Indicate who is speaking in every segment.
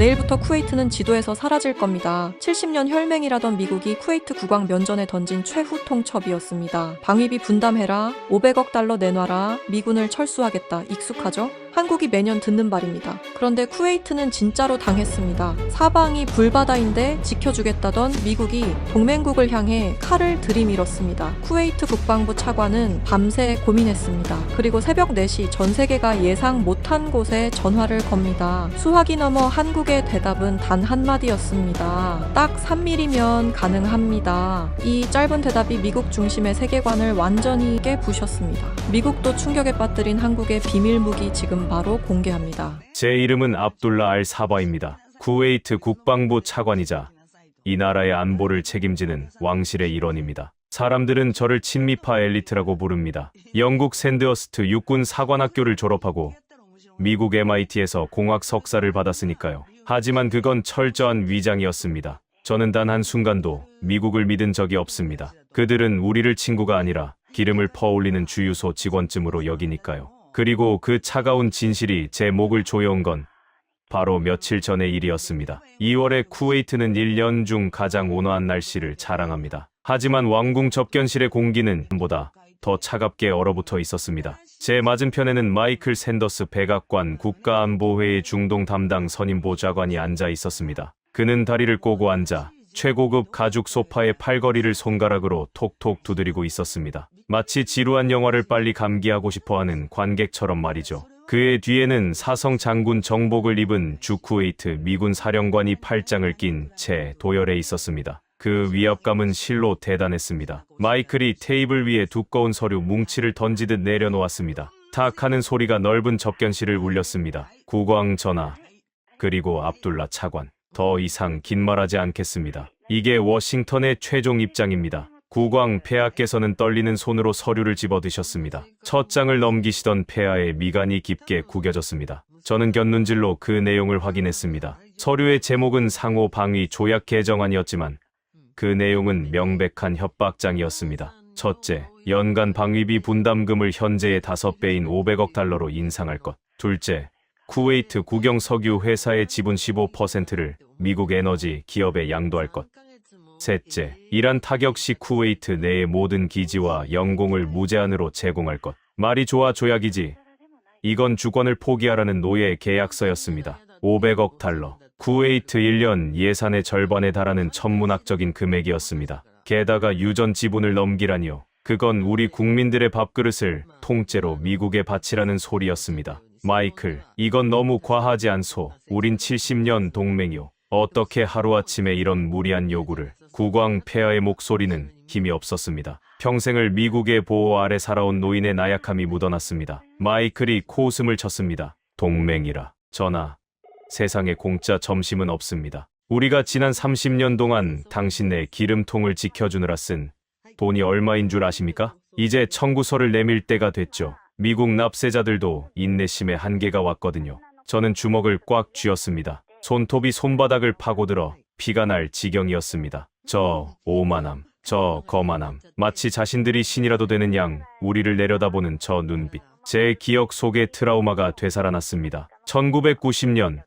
Speaker 1: 내일부터 쿠웨이트는 지도에서 사라질 겁니다. 70년 혈맹이라던 미국이 쿠웨이트 국왕 면전에 던진 최후 통첩이었습니다. 방위비 분담해라, 500억 달러 내놔라, 미군을 철수하겠다. 익숙하죠? 한국이 매년 듣는 말입니다. 그런데 쿠웨이트는 진짜로 당했습니다. 사방이 불바다인데 지켜주겠다던 미국이 동맹국을 향해 칼을 들이밀었습니다. 쿠웨이트 국방부 차관은 밤새 고민했습니다. 그리고 새벽 4시 전 세계가 예상 못한 곳에 전화를 겁니다. 수화기 넘어 한국의 대답은 단 한마디였습니다. 딱 3mm면 가능합니다. 이 짧은 대답이 미국 중심의 세계관을 완전히 깨부셨습니다. 미국도 충격에 빠뜨린 한국의 비밀무기 지금 바로 공개합니다.
Speaker 2: 제 이름은 압둘라 알 사바입니다. 쿠웨이트 국방부 차관이자 이 나라의 안보를 책임지는 왕실의 일원입니다. 사람들은 저를 친미파 엘리트라고 부릅니다. 영국 샌드허스트 육군 사관학교를 졸업하고 미국 MIT에서 공학 석사를 받았으니까요. 하지만 그건 철저한 위장이었습니다. 저는 단 한순간도 미국을 믿은 적이 없습니다. 그들은 우리를 친구가 아니라 기름을 퍼올리는 주유소 직원쯤으로 여기니까요. 그리고 그 차가운 진실이 제 목을 조여온 건 바로 며칠 전의 일이었습니다. 2월에 쿠웨이트는 1년 중 가장 온화한 날씨를 자랑합니다. 하지만 왕궁 접견실의 공기는 보다 더 차갑게 얼어붙어 있었습니다. 제 맞은편에는 마이클 샌더스 백악관 국가안보회의 중동 담당 선임보좌관이 앉아 있었습니다. 그는 다리를 꼬고 앉아 최고급 가죽 소파의 팔걸이를 손가락으로 톡톡 두드리고 있었습니다. 마치 지루한 영화를 빨리 감기하고 싶어하는 관객처럼 말이죠. 그의 뒤에는 사성 장군 정복을 입은 주쿠웨이트 미군 사령관이 팔짱을 낀 채 도열해 있었습니다. 그 위압감은 실로 대단했습니다. 마이클이 테이블 위에 두꺼운 서류 뭉치를 던지듯 내려놓았습니다. 탁 하는 소리가 넓은 접견실을 울렸습니다. 국왕 전하, 그리고 압둘라 차관. 더 이상 긴 말하지 않겠습니다. 이게 워싱턴의 최종 입장입니다. 국왕 폐하께서는 떨리는 손으로 서류를 집어드셨습니다. 첫 장을 넘기시던 폐하의 미간이 깊게 구겨졌습니다. 저는 곁눈질로 그 내용을 확인했습니다. 서류의 제목은 상호 방위 조약 개정안이었지만 그 내용은 명백한 협박장이었습니다. 첫째, 연간 방위비 분담금을 현재의 5배인 500억 달러로 인상할 것. 둘째, 쿠웨이트 국영 석유 회사의 지분 15%를 미국 에너지 기업에 양도할 것. 셋째, 이란 타격 시 쿠웨이트 내의 모든 기지와 영공을 무제한으로 제공할 것. 말이 좋아 조약이지. 이건 주권을 포기하라는 노예 계약서였습니다. 500억 달러. 쿠웨이트 1년 예산의 절반에 달하는 천문학적인 금액이었습니다. 게다가 유전 지분을 넘기라니요. 그건 우리 국민들의 밥그릇을 통째로 미국에 바치라는 소리였습니다. 마이클, 이건 너무 과하지 않소. 우린 70년 동맹이요. 어떻게 하루아침에 이런 무리한 요구를. 국왕 폐하의 목소리는 힘이 없었습니다. 평생을 미국의 보호 아래 살아온 노인의 나약함이 묻어났습니다. 마이클이 코웃음을 쳤습니다. 동맹이라. 전하, 세상에 공짜 점심은 없습니다. 우리가 지난 30년 동안 당신네 기름통을 지켜주느라 쓴 돈이 얼마인 줄 아십니까? 이제 청구서를 내밀 때가 됐죠. 미국 납세자들도 인내심의 한계가 왔거든요. 저는 주먹을 꽉 쥐었습니다. 손톱이 손바닥을 파고들어 피가 날 지경이었습니다. 저 오만함, 저 거만함, 마치 자신들이 신이라도 되는 양 우리를 내려다보는 저 눈빛. 제 기억 속의 트라우마가 되살아났습니다. 1990년,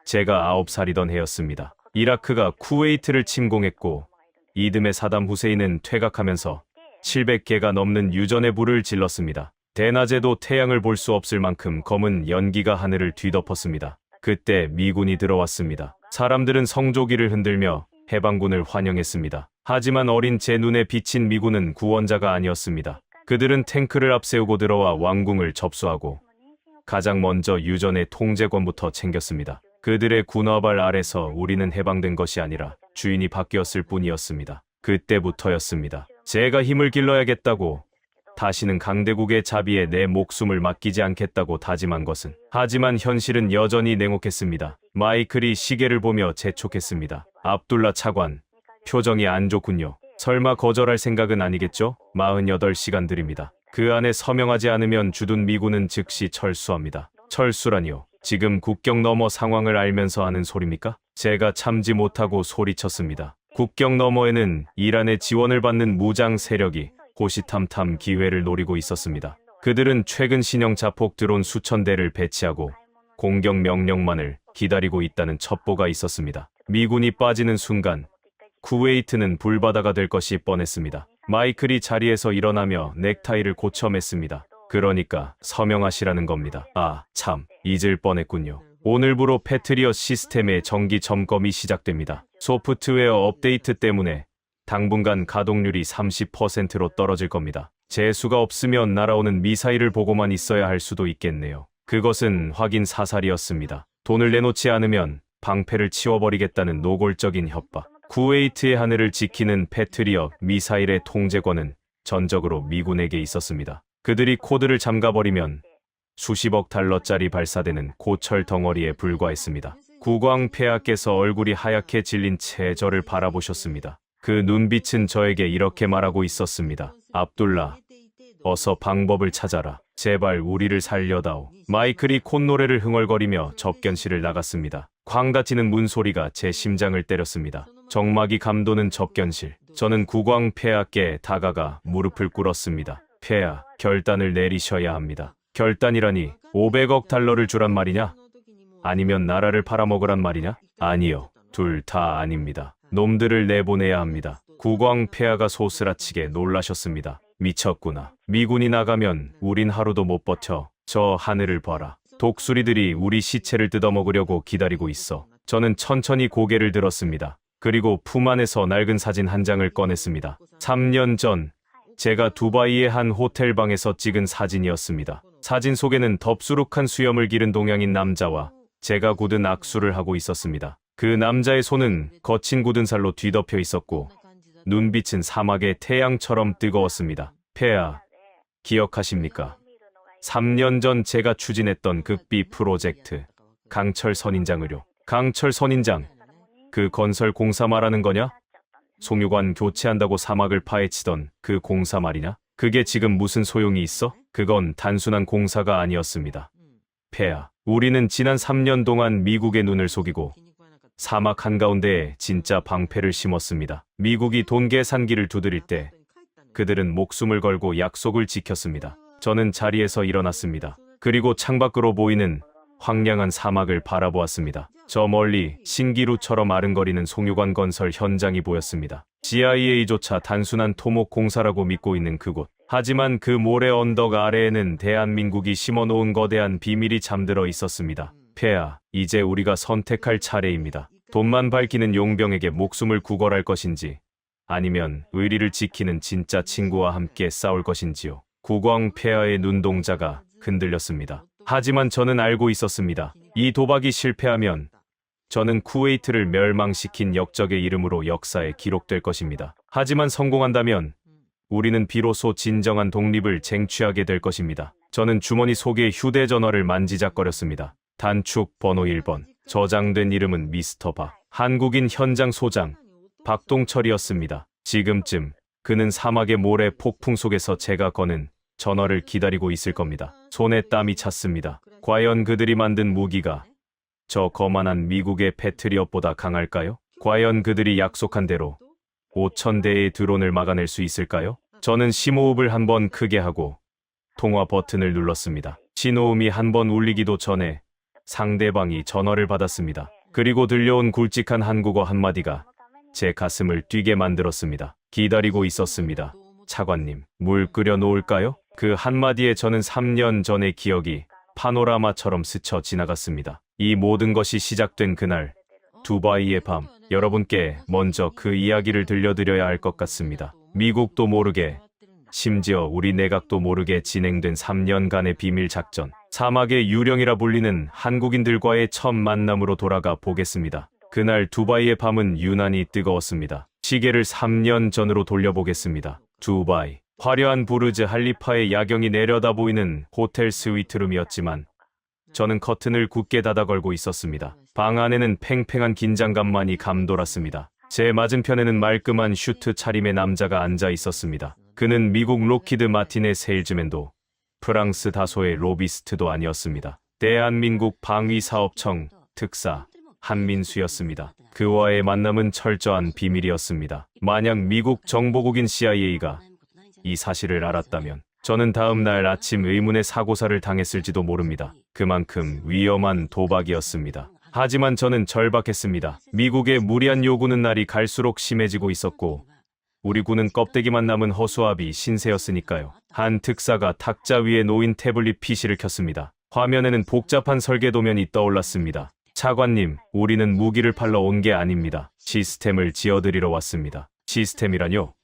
Speaker 2: 제가 9살이던 해였습니다. 이라크가 쿠웨이트를 침공했고 이듬해 사담 후세인은 퇴각하면서 700개가 넘는 유전의 불을 질렀습니다. 대낮에도 태양을 볼 수 없을 만큼 검은 연기가 하늘을 뒤덮었습니다. 그때 미군이 들어왔습니다. 사람들은 성조기를 흔들며 해방군을 환영했습니다. 하지만 어린 제 눈에 비친 미군은 구원자가 아니었습니다. 그들은 탱크를 앞세우고 들어와 왕궁을 접수하고 가장 먼저 유전의 통제권부터 챙겼습니다. 그들의 군화발 아래서 우리는 해방된 것이 아니라 주인이 바뀌었을 뿐이었습니다. 그때부터였습니다. 제가 힘을 길러야겠다고, 다시는 강대국의 자비에 내 목숨을 맡기지 않겠다고 다짐한 것은. 하지만 현실은 여전히 냉혹했습니다. 마이클이 시계를 보며 재촉했습니다. 압둘라 차관, 표정이 안 좋군요. 설마 거절할 생각은 아니겠죠? 48시간 드립니다. 그 안에 서명하지 않으면 주둔 미군은 즉시 철수합니다. 철수라니요. 지금 국경 너머 상황을 알면서 하는 소리입니까? 제가 참지 못하고 소리쳤습니다. 국경 너머에는 이란의 지원을 받는 무장 세력이 호시탐탐 기회를 노리고 있었습니다. 그들은 최근 신형 자폭 드론 수천 대를 배치하고 공격 명령만을 기다리고 있다는 첩보가 있었습니다. 미군이 빠지는 순간 쿠웨이트는 불바다가 될 것이 뻔했습니다. 마이클이 자리에서 일어나며 넥타이를 고쳐 맸습니다. 그러니까 서명하시라는 겁니다. 아, 참, 잊을 뻔했군요. 오늘부로 패트리엇 시스템의 정기 점검이 시작됩니다. 소프트웨어 업데이트 때문에 당분간 가동률이 30%로 떨어질 겁니다. 재수가 없으면 날아오는 미사일을 보고만 있어야 할 수도 있겠네요. 그것은 확인 사살이었습니다. 돈을 내놓지 않으면 방패를 치워버리겠다는 노골적인 협박. 쿠웨이트의 하늘을 지키는 패트리엇 미사일의 통제권은 전적으로 미군에게 있었습니다. 그들이 코드를 잠가버리면 수십억 달러짜리 발사되는 고철 덩어리에 불과했습니다. 국왕 폐하께서 얼굴이 하얗게 질린 채 저를 바라보셨습니다. 그 눈빛은 저에게 이렇게 말하고 있었습니다. 압둘라, 어서 방법을 찾아라. 제발 우리를 살려다오. 마이클이 콧노래를 흥얼거리며 접견실을 나갔습니다. 쾅 닫히는 문소리가 제 심장을 때렸습니다. 정막이 감도는 접견실. 저는 국왕 폐하께 다가가 무릎을 꿇었습니다. 폐하, 결단을 내리셔야 합니다. 결단이라니 500억 달러를 주란 말이냐? 아니면 나라를 팔아먹으란 말이냐? 아니요. 둘 다 아닙니다. 놈들을 내보내야 합니다. 국왕 폐하가 소스라치게 놀라셨습니다. 미쳤구나. 미군이 나가면 우린 하루도 못 버텨. 저 하늘을 봐라. 독수리들이 우리 시체를 뜯어먹으려고 기다리고 있어. 저는 천천히 고개를 들었습니다. 그리고 품 안에서 낡은 사진 한 장을 꺼냈습니다. 3년 전 제가 두바이의 한 호텔 방에서 찍은 사진이었습니다. 사진 속에는 덥수룩한 수염을 기른 동양인 남자와 제가 굳은 악수를 하고 있었습니다. 그 남자의 손은 거친 굳은 살로 뒤덮여 있었고 눈빛은 사막의 태양처럼 뜨거웠습니다. 폐하, 기억하십니까? 3년 전 제가 추진했던 극비 프로젝트 강철 선인장 의료. 강철 선인장, 그 건설 공사 말하는 거냐? 송유관 교체한다고 사막을 파헤치던 그 공사 말이냐? 그게 지금 무슨 소용이 있어? 그건 단순한 공사가 아니었습니다. 폐하, 우리는 지난 3년 동안 미국의 눈을 속이고 사막 한가운데에 진짜 방패를 심었습니다. 미국이 돈 계산기를 두드릴 때 그들은 목숨을 걸고 약속을 지켰습니다. 저는 자리에서 일어났습니다. 그리고 창밖으로 보이는 황량한 사막을 바라보았습니다. 저 멀리 신기루처럼 아른거리는 송유관 건설 현장이 보였습니다. CIA조차 단순한 토목 공사라고 믿고 있는 그곳. 하지만 그 모래 언덕 아래에는 대한민국이 심어놓은 거대한 비밀이 잠들어 있었습니다. 폐하, 이제 우리가 선택할 차례입니다. 돈만 밝히는 용병에게 목숨을 구걸할 것인지 아니면 의리를 지키는 진짜 친구와 함께 싸울 것인지요. 국왕 폐하의 눈동자가 흔들렸습니다. 하지만 저는 알고 있었습니다. 이 도박이 실패하면 저는 쿠웨이트를 멸망시킨 역적의 이름으로 역사에 기록될 것입니다. 하지만 성공한다면 우리는 비로소 진정한 독립을 쟁취하게 될 것입니다. 저는 주머니 속의 휴대전화를 만지작거렸습니다. 단축 번호 1번. 저장된 이름은 미스터 박. 한국인 현장 소장 박동철이었습니다. 지금쯤 그는 사막의 모래 폭풍 속에서 제가 거는 전화를 기다리고 있을 겁니다. 손에 땀이 찼습니다. 과연 그들이 만든 무기가 저 거만한 미국의 패트리엇보다 강할까요? 과연 그들이 약속한 대로 5,000대의 드론을 막아낼 수 있을까요? 저는 심호흡을 한번 크게 하고 통화 버튼을 눌렀습니다. 신호음이 한번 울리기도 전에 상대방이 전화를 받았습니다. 그리고 들려온 굵직한 한국어 한마디가 제 가슴을 뛰게 만들었습니다. 기다리고 있었습니다. 차관님, 물 끓여 놓을까요? 그 한마디에 저는 3년 전의 기억이 파노라마처럼 스쳐 지나갔습니다. 이 모든 것이 시작된 그날, 두바이의 밤, 여러분께 먼저 그 이야기를 들려드려야 할 것 같습니다. 미국도 모르게, 심지어 우리 내각도 모르게 진행된 3년간의 비밀 작전. 사막의 유령이라 불리는 한국인들과의 첫 만남으로 돌아가 보겠습니다. 그날 두바이의 밤은 유난히 뜨거웠습니다. 시계를 3년 전으로 돌려보겠습니다. 두바이. 화려한 부르즈 할리파의 야경이 내려다 보이는 호텔 스위트룸이었지만 저는 커튼을 굳게 닫아 걸고 있었습니다. 방 안에는 팽팽한 긴장감만이 감돌았습니다. 제 맞은편에는 말끔한 슈트 차림의 남자가 앉아 있었습니다. 그는 미국 록히드 마틴의 세일즈맨도 프랑스 다소의 로비스트도 아니었습니다. 대한민국 방위사업청 특사 한민수였습니다. 그와의 만남은 철저한 비밀이었습니다. 만약 미국 정보국인 CIA가 이 사실을 알았다면 저는 다음 날 아침 의문의 사고사를 당했을지도 모릅니다. 그만큼 위험한 도박이었습니다. 하지만 저는 절박했습니다. 미국의 무리한 요구는 날이 갈수록 심해지고 있었고 우리 군은 껍데기만 남은 허수아비 신세였으니까요. 한 특사가 탁자 위에 놓인 태블릿 PC를 켰습니다. 화면에는 복잡한 설계도면이 떠올랐습니다. 차관님, 우리는 무기를 팔러 온 게 아닙니다. 시스템을 지어드리러 왔습니다. 시스템이라뇨?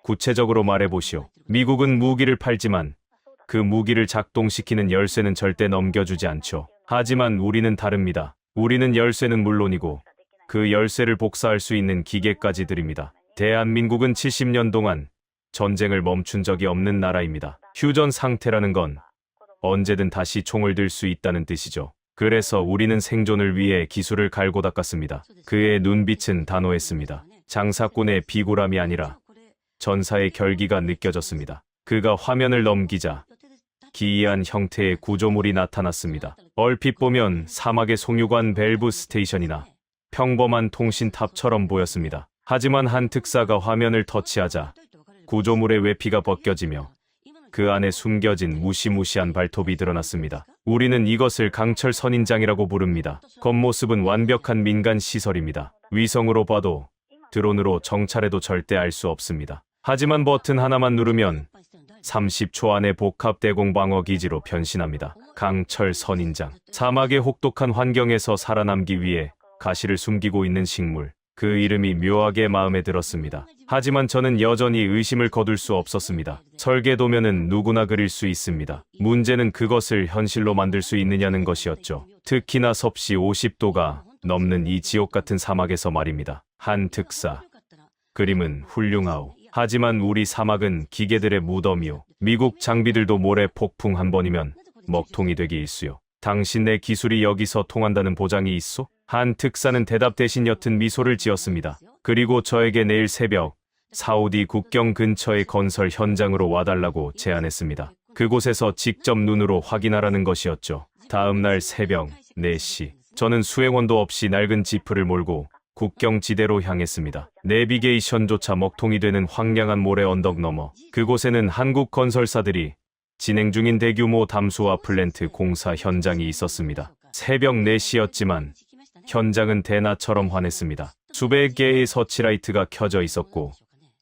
Speaker 2: 구체적으로 말해보시오. 미국은 무기를 팔지만 그 무기를 작동시키는 열쇠는 절대 넘겨주지 않죠. 하지만 우리는 다릅니다. 우리는 열쇠는 물론이고 그 열쇠를 복사할 수 있는 기계까지 드립니다. 대한민국은 70년 동안 전쟁을 멈춘 적이 없는 나라입니다. 휴전 상태라는 건 언제든 다시 총을 들 수 있다는 뜻이죠. 그래서 우리는 생존을 위해 기술을 갈고 닦았습니다. 그의 눈빛은 단호했습니다. 장사꾼의 비굴함이 아니라 전사의 결기가 느껴졌습니다. 그가 화면을 넘기자 기이한 형태의 구조물이 나타났습니다. 얼핏 보면 사막의 송유관 밸브 스테이션이나 평범한 통신탑처럼 보였습니다. 하지만 한 특사가 화면을 터치하자 구조물의 외피가 벗겨지며 그 안에 숨겨진 무시무시한 발톱이 드러났습니다. 우리는 이것을 강철 선인장이라고 부릅니다. 겉모습은 완벽한 민간 시설입니다. 위성으로 봐도 드론으로 정찰해도 절대 알 수 없습니다. 하지만 버튼 하나만 누르면 30초 안에 복합 대공 방어 기지로 변신합니다. 강철 선인장. 사막의 혹독한 환경에서 살아남기 위해 가시를 숨기고 있는 식물. 그 이름이 묘하게 마음에 들었습니다. 하지만 저는 여전히 의심을 거둘 수 없었습니다. 설계도면은 누구나 그릴 수 있습니다. 문제는 그것을 현실로 만들 수 있느냐는 것이었죠. 특히나 섭씨 50도가 넘는 이 지옥 같은 사막에서 말입니다. 한 특사. 그림은 훌륭하오. 하지만 우리 사막은 기계들의 무덤이오. 미국 장비들도 모래 폭풍 한 번이면 먹통이 되기 일쑤요. 당신의 기술이 여기서 통한다는 보장이 있소? 한 특사는 대답 대신 옅은 미소를 지었습니다. 그리고 저에게 내일 새벽 사우디 국경 근처의 건설 현장으로 와달라고 제안했습니다. 그곳에서 직접 눈으로 확인하라는 것이었죠. 다음 날 새벽 4시 저는 수행원도 없이 낡은 지프를 몰고 국경지대로 향했습니다. 내비게이션조차 먹통이 되는 황량한 모래 언덕 너머 그곳에는 한국 건설사들이 진행 중인 대규모 담수화 플랜트 공사 현장이 있었습니다. 새벽 4시였지만 현장은 대낮처럼 환했습니다. 수백 개의 서치라이트가 켜져 있었고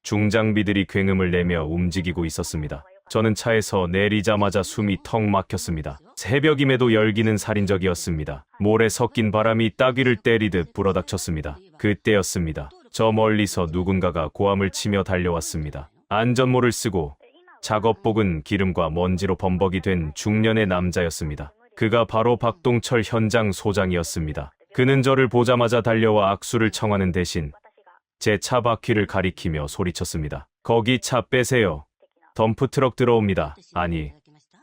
Speaker 2: 중장비들이 굉음을 내며 움직이고 있었습니다. 저는 차에서 내리자마자 숨이 턱 막혔습니다. 새벽임에도 열기는 살인적이었습니다. 모래 섞인 바람이 따귀를 때리듯 불어닥쳤습니다. 그때였습니다. 저 멀리서 누군가가 고함을 치며 달려왔습니다. 안전모를 쓰고 작업복은 기름과 먼지로 범벅이 된 중년의 남자였습니다. 그가 바로 박동철 현장 소장이었습니다. 그는 저를 보자마자 달려와 악수를 청하는 대신 제 차 바퀴를 가리키며 소리쳤습니다. 거기 차 빼세요. 덤프트럭 들어옵니다. 아니,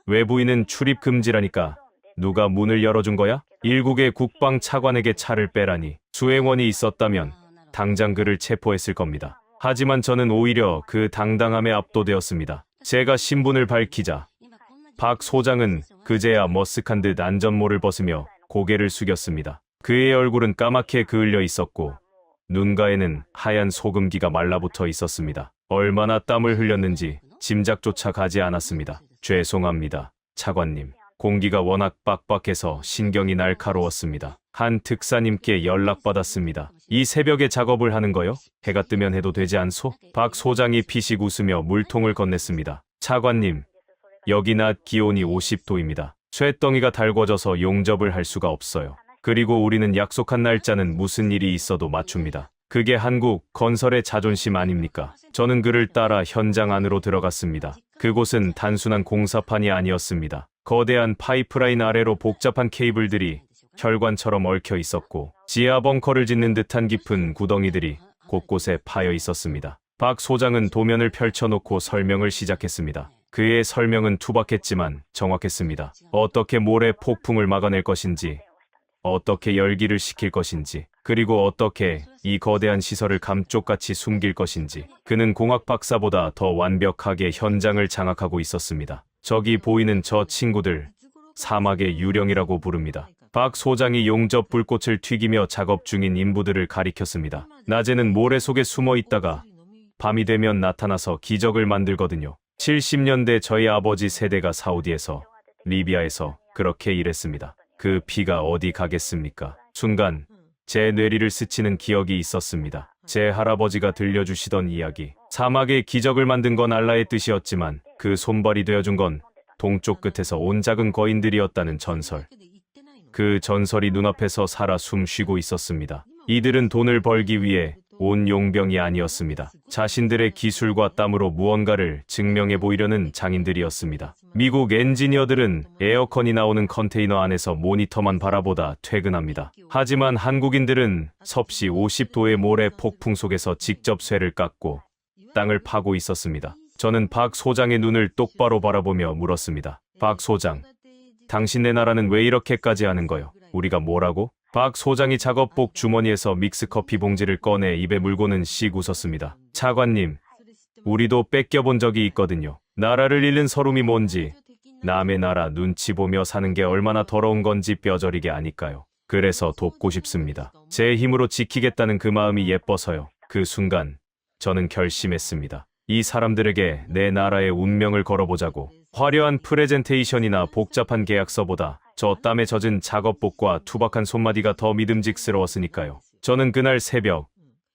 Speaker 2: 외부인은 출입 금지라니까 누가 문을 열어준 거야? 일국의 국방 차관에게 차를 빼라니. 수행원이 있었다면 당장 그를 체포했을 겁니다. 하지만 저는 오히려 그 당당함에 압도되었습니다. 제가 신분을 밝히자 박 소장은 그제야 머쓱한 듯 안전모를 벗으며 고개를 숙였습니다. 그의 얼굴은 까맣게 그을려 있었고 눈가에는 하얀 소금기가 말라붙어 있었습니다. 얼마나 땀을 흘렸는지 짐작조차 가지 않았습니다. 죄송합니다, 차관님. 공기가 워낙 빡빡해서 신경이 날카로웠습니다. 한 특사님께 연락받았습니다. 이 새벽에 작업을 하는 거요? 해가 뜨면 해도 되지 않소? 박 소장이 피식 웃으며 물통을 건넸습니다. 차관님, 여기 낮 기온이 50도입니다. 쇳덩이가 달궈져서 용접을 할 수가 없어요. 그리고 우리는 약속한 날짜는 무슨 일이 있어도 맞춥니다. 그게 한국 건설의 자존심 아닙니까? 저는 그를 따라 현장 안으로 들어갔습니다. 그곳은 단순한 공사판이 아니었습니다. 거대한 파이프라인 아래로 복잡한 케이블들이 혈관처럼 얽혀 있었고 지하 벙커를 짓는 듯한 깊은 구덩이들이 곳곳에 파여 있었습니다. 박 소장은 도면을 펼쳐놓고 설명을 시작했습니다. 그의 설명은 투박했지만 정확했습니다. 어떻게 모래 폭풍을 막아낼 것인지, 어떻게 열기를 식힐 것인지, 그리고 어떻게 이 거대한 시설을 감쪽같이 숨길 것인지. 그는 공학 박사보다 더 완벽하게 현장을 장악하고 있었습니다. 저기 보이는 저 친구들, 사막의 유령이라고 부릅니다. 박 소장이 용접 불꽃을 튀기며 작업 중인 인부들을 가리켰습니다. 낮에는 모래 속에 숨어 있다가 밤이 되면 나타나서 기적을 만들거든요. 70년대 저희 아버지 세대가 사우디에서, 리비아에서 그렇게 일했습니다. 그 피가 어디 가겠습니까? 순간 제 뇌리를 스치는 기억이 있었습니다. 제 할아버지가 들려주시던 이야기. 사막의 기적을 만든 건 알라의 뜻이었지만 그 손발이 되어준 건 동쪽 끝에서 온 작은 거인들이었다는 전설. 그 전설이 눈앞에서 살아 숨쉬고 있었습니다. 이들은 돈을 벌기 위해 온 용병이 아니었습니다. 자신들의 기술과 땀으로 무언가를 증명해 보이려는 장인들이었습니다. 미국 엔지니어들은 에어컨이 나오는 컨테이너 안에서 모니터만 바라보다 퇴근합니다. 하지만 한국인들은 섭씨 50도의 모래 폭풍 속에서 직접 쇠를 깎고 땅을 파고 있었습니다. 저는 박 소장의 눈을 똑바로 바라보며 물었습니다. 박 소장, 당신네 나라는 왜 이렇게까지 하는 거요? 우리가 뭐라고? 박 소장이 작업복 주머니에서 믹스커피 봉지를 꺼내 입에 물고는 씩 웃었습니다. 차관님, 우리도 뺏겨본 적이 있거든요. 나라를 잃는 서름이 뭔지, 남의 나라 눈치 보며 사는 게 얼마나 더러운 건지 뼈저리게 아니까요. 그래서 돕고 싶습니다. 제 힘으로 지키겠다는 그 마음이 예뻐서요. 그 순간 저는 결심했습니다. 이 사람들에게 내 나라의 운명을 걸어보자고. 화려한 프레젠테이션이나 복잡한 계약서보다 저 땀에 젖은 작업복과 투박한 손마디가 더 믿음직스러웠으니까요. 저는 그날 새벽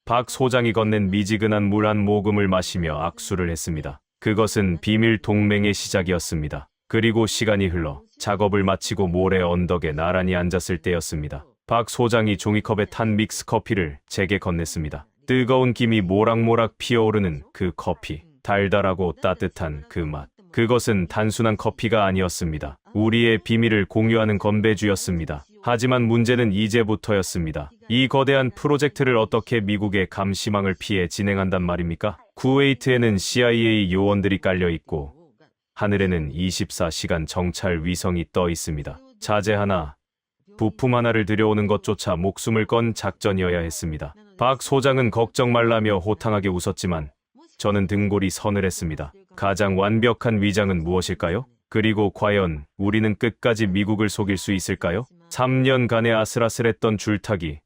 Speaker 2: 박 소장이 건넨 미지근한 물 한 모금을 마시며 악수를 했습니다. 그것은 비밀 동맹의 시작이었습니다. 그리고 시간이 흘러 작업을 마치고 모래 언덕에 나란히 앉았을 때였습니다. 박 소장이 종이컵에 탄 믹스 커피를 제게 건넸습니다. 뜨거운 김이 모락모락 피어오르는 그 커피, 달달하고 따뜻한 그 맛. 그것은 단순한 커피가 아니었습니다. 우리의 비밀을 공유하는 건배주였습니다. 하지만 문제는 이제부터였습니다. 이 거대한 프로젝트를 어떻게 미국의 감시망을 피해 진행한단 말입니까? 쿠웨이트에는 CIA 요원들이 깔려 있고 하늘에는 24시간 정찰 위성이 떠 있습니다. 자재 하나, 부품 하나를 들여오는 것조차 목숨을 건 작전이어야 했습니다. 박 소장은 걱정 말라며 호탕하게 웃었지만 저는 등골이 서늘했습니다. 가장 완벽한 위장은 무엇일까요? 그리고 과연 우리는 끝까지 미국을 속일 수 있을까요? 3년간의 아슬아슬했던 줄타기,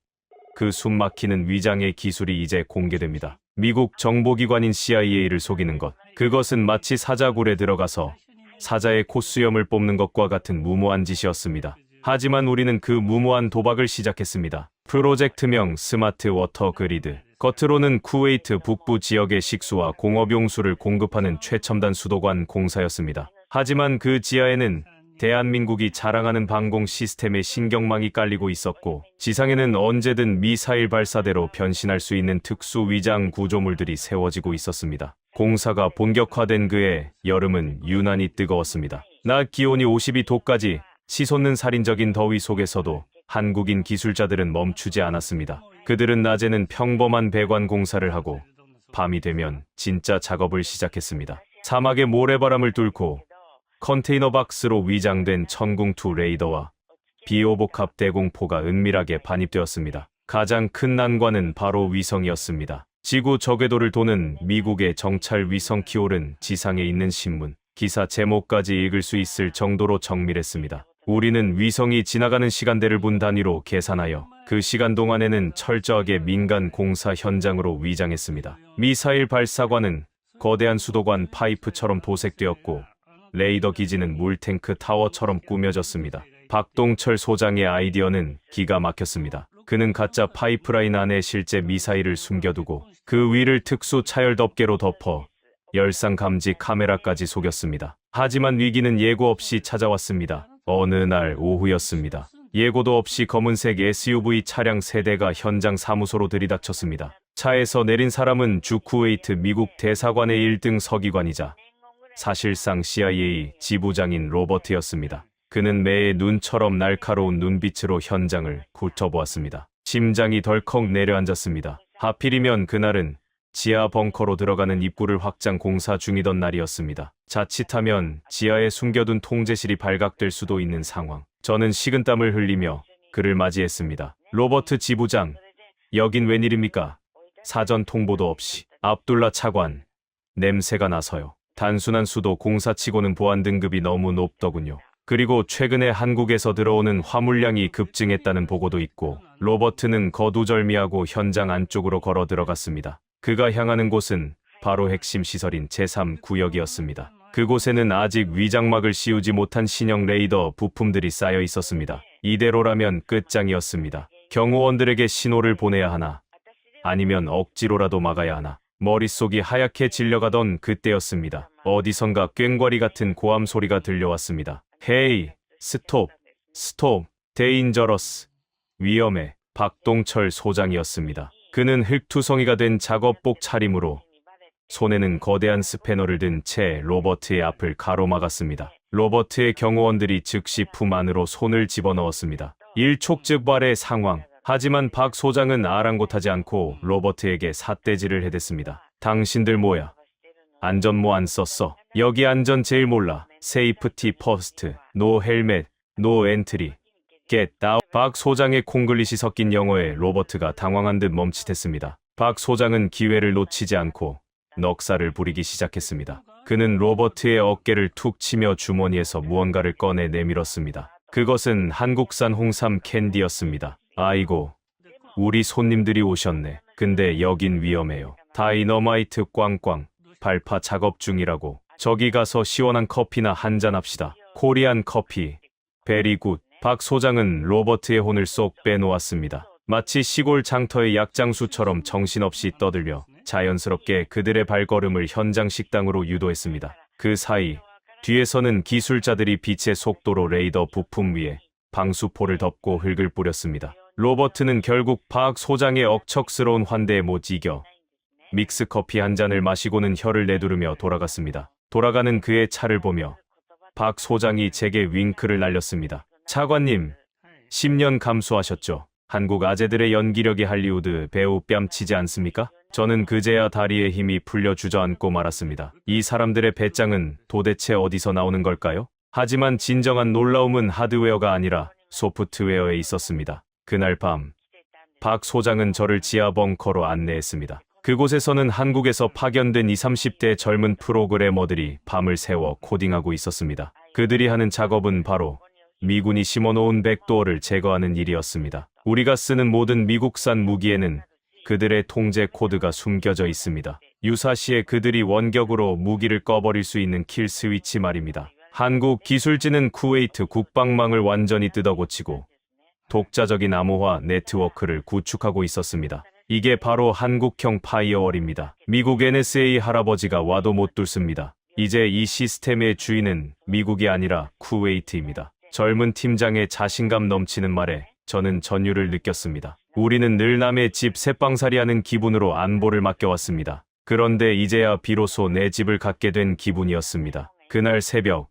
Speaker 2: 그 숨막히는 위장의 기술이 이제 공개됩니다. 미국 정보기관인 CIA를 속이는 것, 그것은 마치 사자굴에 들어가서 사자의 콧수염을 뽑는 것과 같은 무모한 짓이었습니다. 하지만 우리는 그 무모한 도박을 시작했습니다. 프로젝트명 스마트 워터 그리드. 겉으로는 쿠웨이트 북부 지역의 식수와 공업용수를 공급하는 최첨단 수도관 공사였습니다. 하지만 그 지하에는 대한민국이 자랑하는 방공 시스템의 신경망이 깔리고 있었고, 지상에는 언제든 미사일 발사대로 변신할 수 있는 특수 위장 구조물들이 세워지고 있었습니다. 공사가 본격화된 그해 여름은 유난히 뜨거웠습니다. 낮 기온이 52도까지 치솟는 살인적인 더위 속에서도 한국인 기술자들은 멈추지 않았습니다. 그들은 낮에는 평범한 배관 공사를 하고 밤이 되면 진짜 작업을 시작했습니다. 사막의 모래바람을 뚫고 컨테이너 박스로 위장된 천궁2 레이더와 비오복합 대공포가 은밀하게 반입되었습니다. 가장 큰 난관은 바로 위성이었습니다. 지구 저궤도를 도는 미국의 정찰 위성 키올은 지상에 있는 신문, 기사 제목까지 읽을 수 있을 정도로 정밀했습니다. 우리는 위성이 지나가는 시간대를 분 단위로 계산하여 그 시간 동안에는 철저하게 민간 공사 현장으로 위장했습니다. 미사일 발사관은 거대한 수도관 파이프처럼 도색되었고 레이더 기지는 물탱크 타워처럼 꾸며졌습니다. 박동철 소장의 아이디어는 기가 막혔습니다. 그는 가짜 파이프라인 안에 실제 미사일을 숨겨두고 그 위를 특수 차열 덮개로 덮어 열상 감지 카메라까지 속였습니다. 하지만 위기는 예고 없이 찾아왔습니다. 어느 날 오후였습니다. 예고도 없이 검은색 SUV 차량 3대가 현장 사무소로 들이닥쳤습니다. 차에서 내린 사람은 주 쿠웨이트 미국 대사관의 1등 서기관이자 사실상 CIA 지부장인 로버트였습니다. 그는 매의 눈처럼 날카로운 눈빛으로 현장을 훑어보았습니다. 심장이 덜컥 내려앉았습니다. 하필이면 그날은 지하 벙커로 들어가는 입구를 확장 공사 중이던 날이었습니다. 자칫하면 지하에 숨겨둔 통제실이 발각될 수도 있는 상황. 저는 식은땀을 흘리며 그를 맞이했습니다. 로버트 지부장, 여긴 웬일입니까? 사전 통보도 없이. 압둘라 차관, 냄새가 나서요. 단순한 수도 공사치고는 보안 등급이 너무 높더군요. 그리고 최근에 한국에서 들어오는 화물량이 급증했다는 보고도 있고, 로버트는 거두절미하고 현장 안쪽으로 걸어 들어갔습니다. 그가 향하는 곳은 바로 핵심 시설인 제3구역이었습니다. 그곳에는 아직 위장막을 씌우지 못한 신형 레이더 부품들이 쌓여 있었습니다. 이대로라면 끝장이었습니다. 경호원들에게 신호를 보내야 하나, 아니면 억지로라도 막아야 하나. 머릿속이 하얗게 질려가던 그때였습니다. 어디선가 꽹과리 같은 고함 소리가 들려왔습니다. 헤이, 스톱, 스톱, 데인저러스. 위험해. 박동철 소장이었습니다. 그는 흙투성이가 된 작업복 차림으로 손에는 거대한 스패너를 든 채 로버트의 앞을 가로막았습니다. 로버트의 경호원들이 즉시 품 안으로 손을 집어넣었습니다. 일촉즉발의 상황. 하지만 박 소장은 아랑곳하지 않고 로버트에게 삿대질을 해댔습니다. 당신들 뭐야? 안전모 안 썼어. 여기 안전 제일 몰라. 세이프티 퍼스트. 노 헬멧. 노 엔트리. Get out. 박 소장의 콩글리시 섞인 영어에 로버트가 당황한 듯 멈칫했습니다. 박 소장은 기회를 놓치지 않고 넉살을 부리기 시작했습니다. 그는 로버트의 어깨를 툭 치며 주머니에서 무언가를 꺼내 내밀었습니다. 그것은 한국산 홍삼 캔디였습니다. 아이고, 우리 손님들이 오셨네. 근데 여긴 위험해요. 다이너마이트 꽝꽝. 발파 작업 중이라고. 저기 가서 시원한 커피나 한잔 합시다. 코리안 커피. 베리 굿. 박 소장은 로버트의 혼을 쏙 빼놓았습니다. 마치 시골 장터의 약장수처럼 정신없이 떠들며 자연스럽게 그들의 발걸음을 현장 식당으로 유도했습니다. 그 사이 뒤에서는 기술자들이 빛의 속도로 레이더 부품 위에 방수포를 덮고 흙을 뿌렸습니다. 로버트는 결국 박 소장의 억척스러운 환대에 못 이겨 믹스커피 한 잔을 마시고는 혀를 내두르며 돌아갔습니다. 돌아가는 그의 차를 보며 박 소장이 제게 윙크를 날렸습니다. 차관님, 10년 감수하셨죠? 한국 아재들의 연기력이 할리우드 배우 뺨치지 않습니까? 저는 그제야 다리에 힘이 풀려 주저앉고 말았습니다. 이 사람들의 배짱은 도대체 어디서 나오는 걸까요? 하지만 진정한 놀라움은 하드웨어가 아니라 소프트웨어에 있었습니다. 그날 밤, 박 소장은 저를 지하 벙커로 안내했습니다. 그곳에서는 한국에서 파견된 20, 30대 젊은 프로그래머들이 밤을 새워 코딩하고 있었습니다. 그들이 하는 작업은 바로 미군이 심어놓은 백도어를 제거하는 일이었습니다. 우리가 쓰는 모든 미국산 무기에는 그들의 통제 코드가 숨겨져 있습니다. 유사시에 그들이 원격으로 무기를 꺼버릴 수 있는 킬 스위치 말입니다. 한국 기술진은 쿠웨이트 국방망을 완전히 뜯어고치고 독자적인 암호화 네트워크를 구축하고 있었습니다. 이게 바로 한국형 파이어월입니다. 미국 NSA 할아버지가 와도 못 뚫습니다. 이제 이 시스템의 주인은 미국이 아니라 쿠웨이트입니다. 젊은 팀장의 자신감 넘치는 말에 저는 전율을 느꼈습니다. 우리는 늘 남의 집 새빵살이하는 기분으로 안보를 맡겨왔습니다. 그런데 이제야 비로소 내 집을 갖게 된 기분이었습니다. 그날 새벽,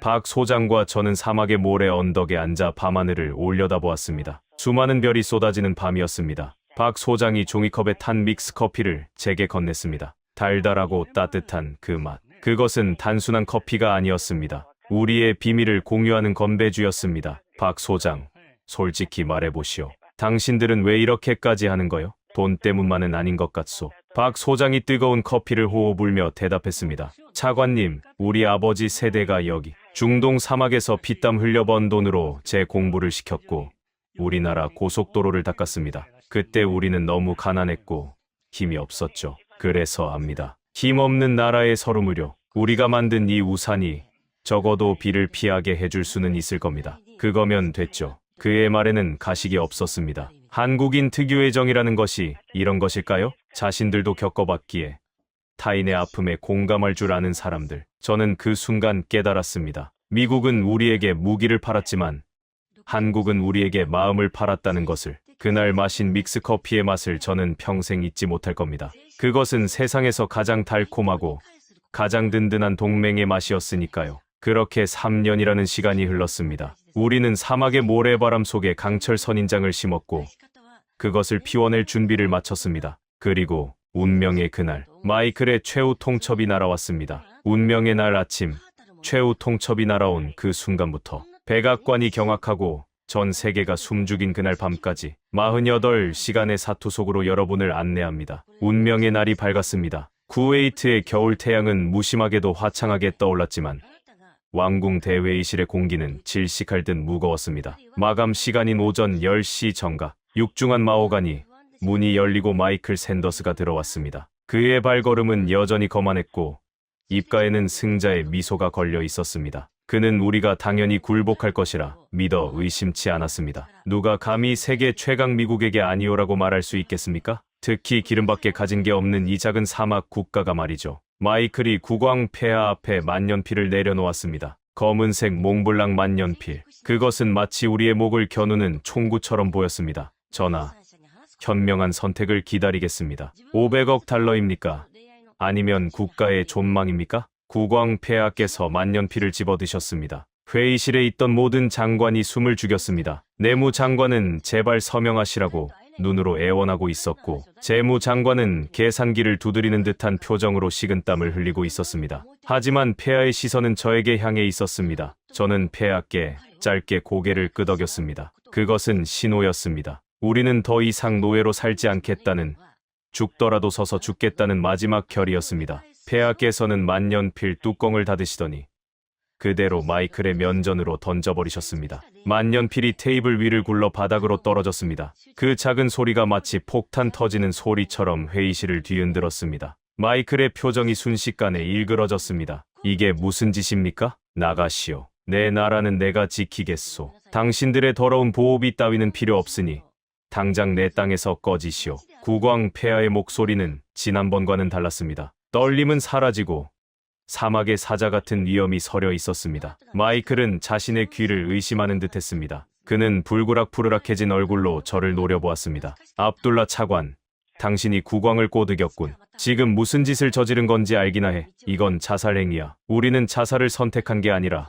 Speaker 2: 박 소장과 저는 사막의 모래 언덕에 앉아 밤하늘을 올려다보았습니다. 수많은 별이 쏟아지는 밤이었습니다. 박 소장이 종이컵에 탄 믹스커피를 제게 건넸습니다. 달달하고 따뜻한 그 맛. 그것은 단순한 커피가 아니었습니다. 우리의 비밀을 공유하는 건배주였습니다. 박 소장, 솔직히 말해보시오. 당신들은 왜 이렇게까지 하는 거요? 돈 때문만은 아닌 것 같소. 박 소장이 뜨거운 커피를 호호 불며 대답했습니다. 차관님, 우리 아버지 세대가 여기 중동 사막에서 피땀 흘려 번 돈으로 제 공부를 시켰고 우리나라 고속도로를 닦았습니다. 그때 우리는 너무 가난했고 힘이 없었죠. 그래서 압니다. 힘없는 나라에 서름으려 우리가 만든 이 우산이 적어도 비를 피하게 해줄 수는 있을 겁니다. 그거면 됐죠. 그의 말에는 가식이 없었습니다. 한국인 특유의 정이라는 것이 이런 것일까요? 자신들도 겪어봤기에 타인의 아픔에 공감할 줄 아는 사람들. 저는 그 순간 깨달았습니다. 미국은 우리에게 무기를 팔았지만 한국은 우리에게 마음을 팔았다는 것을. 그날 마신 믹스커피의 맛을 저는 평생 잊지 못할 겁니다. 그것은 세상에서 가장 달콤하고 가장 든든한 동맹의 맛이었으니까요. 그렇게 3년이라는 시간이 흘렀습니다. 우리는 사막의 모래바람 속에 강철 선인장을 심었고 그것을 피워낼 준비를 마쳤습니다. 그리고 운명의 그날, 마이클의 최후 통첩이 날아왔습니다. 운명의 날 아침, 최후 통첩이 날아온 그 순간부터 백악관이 경악하고 전 세계가 숨죽인 그날 밤까지 48시간의 사투 속으로 여러분을 안내합니다. 운명의 날이 밝았습니다. 쿠웨이트의 겨울 태양은 무심하게도 화창하게 떠올랐지만 왕궁 대회의실의 공기는 질식할 듯 무거웠습니다. 마감 시간인 오전 10시 정각, 육중한 마호가니 문이 열리고 마이클 샌더스가 들어왔습니다. 그의 발걸음은 여전히 거만했고 입가에는 승자의 미소가 걸려 있었습니다. 그는 우리가 당연히 굴복할 것이라 믿어 의심치 않았습니다. 누가 감히 세계 최강 미국에게 아니오라고 말할 수 있겠습니까? 특히 기름밖에 가진 게 없는 이 작은 사막 국가가 말이죠. 마이클이 국왕 폐하 앞에 만년필을 내려놓았습니다. 검은색 몽블랑 만년필. 그것은 마치 우리의 목을 겨누는 총구처럼 보였습니다. 전하, 현명한 선택을 기다리겠습니다. 500억 달러입니까? 아니면 국가의 존망입니까? 국왕 폐하께서 만년필을 집어드셨습니다. 회의실에 있던 모든 장관이 숨을 죽였습니다. 내무장관은 제발 서명하시라고 눈으로 애원하고 있었고, 재무장관은 계산기를 두드리는 듯한 표정으로 식은땀을 흘리고 있었습니다. 하지만 폐하의 시선은 저에게 향해 있었습니다. 저는 폐하께 짧게 고개를 끄덕였습니다. 그것은 신호였습니다. 우리는 더 이상 노예로 살지 않겠다는, 죽더라도 서서 죽겠다는 마지막 결의였습니다. 폐하께서는 만년필 뚜껑을 닫으시더니 그대로 마이클의 면전으로 던져버리셨습니다. 만년필이 테이블 위를 굴러 바닥으로 떨어졌습니다. 그 작은 소리가 마치 폭탄 터지는 소리처럼 회의실을 뒤흔들었습니다. 마이클의 표정이 순식간에 일그러졌습니다. 이게 무슨 짓입니까? 나가시오. 내 나라는 내가 지키겠소. 당신들의 더러운 보호비 따위는 필요 없으니 당장 내 땅에서 꺼지시오. 국왕 폐하의 목소리는 지난번과는 달랐습니다. 떨림은 사라지고 사막의 사자 같은 위엄이 서려 있었습니다. 마이클은 자신의 귀를 의심하는 듯했습니다. 그는 불그락푸르락해진 얼굴로 저를 노려보았습니다. 압둘라 차관, 당신이 국왕을 꼬드겼군. 지금 무슨 짓을 저지른 건지 알기나 해. 이건 자살행위야. 우리는 자살을 선택한 게 아니라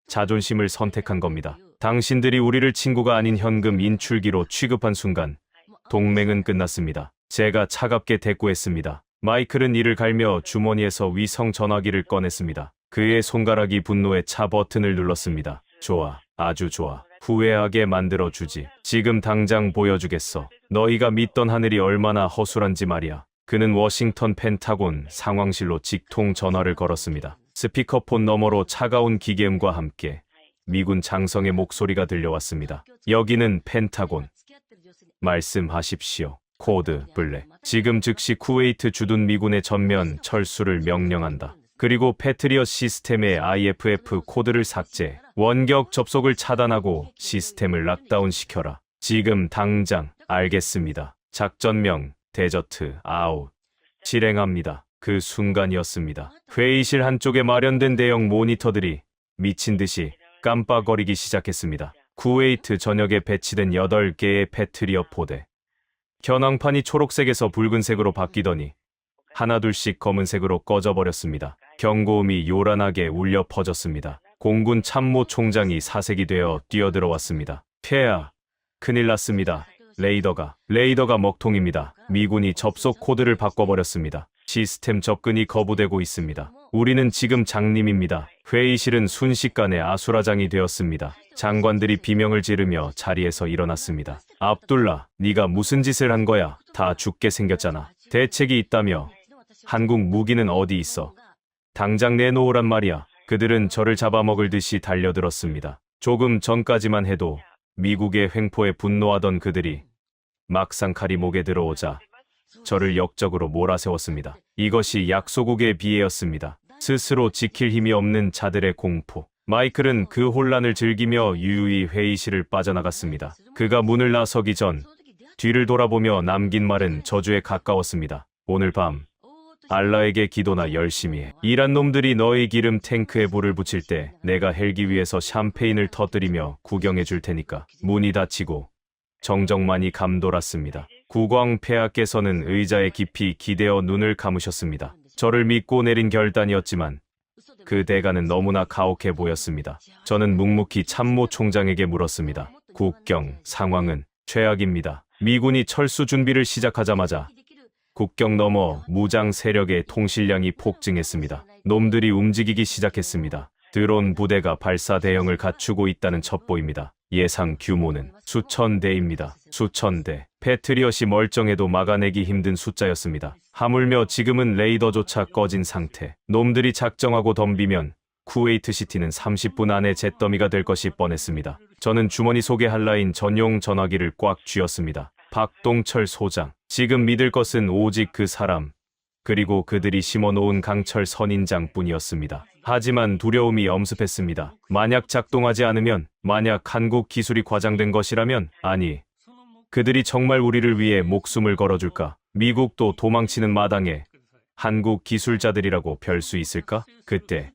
Speaker 2: 자존심을 선택한 겁니다. 당신들이 우리를 친구가 아닌 현금 인출기로 취급한 순간 동맹은 끝났습니다. 제가 차갑게 대꾸했습니다. 마이클은 이를 갈며 주머니에서 위성 전화기를 꺼냈습니다. 그의 손가락이 분노의 차 버튼을 눌렀습니다. 좋아, 아주 좋아. 후회하게 만들어주지. 지금 당장 보여주겠어. 너희가 믿던 하늘이 얼마나 허술한지 말이야. 그는 워싱턴 펜타곤 상황실로 직통 전화를 걸었습니다. 스피커폰 너머로 차가운 기계음과 함께 미군 장성의 목소리가 들려왔습니다. 여기는 펜타곤. 말씀하십시오. 코드 블랙. 지금 즉시 쿠웨이트 주둔 미군의 전면 철수를 명령한다. 그리고 패트리엇 시스템의 IFF 코드를 삭제, 원격 접속을 차단하고 시스템을 락다운 시켜라. 지금 당장. 알겠습니다. 작전명 데저트 아웃. 실행합니다. 그 순간이었습니다. 회의실 한쪽에 마련된 대형 모니터들이 미친 듯이 깜빡거리기 시작했습니다. 쿠웨이트 전역에 배치된 8개의 패트리엇 포대. 현황판이 초록색에서 붉은색으로 바뀌더니 하나둘씩 검은색으로 꺼져버렸습니다. 경고음이 요란하게 울려 퍼졌습니다. 공군 참모총장이 사색이 되어 뛰어들어왔습니다. 폐하, 큰일 났습니다. 레이더가 먹통입니다. 미군이 접속 코드를 바꿔버렸습니다. 시스템 접근이 거부되고 있습니다. 우리는 지금 장님입니다. 회의실은 순식간에 아수라장이 되었습니다. 장관들이 비명을 지르며 자리에서 일어났습니다. 압둘라, 네가 무슨 짓을 한 거야? 다 죽게 생겼잖아. 대책이 있다며. 한국 무기는 어디 있어? 당장 내놓으란 말이야. 그들은 저를 잡아먹을 듯이 달려들었습니다. 조금 전까지만 해도 미국의 횡포에 분노하던 그들이 막상 칼이 목에 들어오자 저를 역적으로 몰아세웠습니다. 이것이 약소국의 비애였습니다. 스스로 지킬 힘이 없는 자들의 공포. 마이클은 그 혼란을 즐기며 유유히 회의실을 빠져나갔습니다. 그가 문을 나서기 전 뒤를 돌아보며 남긴 말은 저주에 가까웠습니다. 오늘 밤 알라에게 기도나 열심히 해. 이란 놈들이 너의 기름 탱크에 불을 붙일 때 내가 헬기 위에서 샴페인을 터뜨리며 구경해 줄 테니까. 문이 닫히고 정적만이 감돌았습니다. 국왕 폐하께서는 의자에 깊이 기대어 눈을 감으셨습니다. 저를 믿고 내린 결단이었지만 그 대가는 너무나 가혹해 보였습니다. 저는 묵묵히 참모총장에게 물었습니다. 국경 상황은 최악입니다. 미군이 철수 준비를 시작하자마자 국경 너머 무장 세력의 통실량이 폭증했습니다. 놈들이 움직이기 시작했습니다. 드론 부대가 발사 대형을 갖추고 있다는 첩보입니다. 예상 규모는 수천 대입니다. 수천 대. 패트리엇이 멀쩡해도 막아내기 힘든 숫자였습니다. 하물며 지금은 레이더조차 꺼진 상태. 놈들이 작정하고 덤비면 쿠웨이트 시티는 30분 안에 잿더미가 될 것이 뻔했습니다. 저는 주머니 속에 한라인 전용 전화기를 꽉 쥐었습니다. 박동철 소장. 지금 믿을 것은 오직 그 사람. 그리고 그들이 심어놓은 강철 선인장뿐이었습니다. 하지만 두려움이 엄습했습니다. 만약 작동하지 않으면, 만약 한국 기술이 과장된 것이라면, 아니, 그들이 정말 우리를 위해 목숨을 걸어줄까? 미국도 도망치는 마당에 한국 기술자들이라고 별 수 있을까? 그때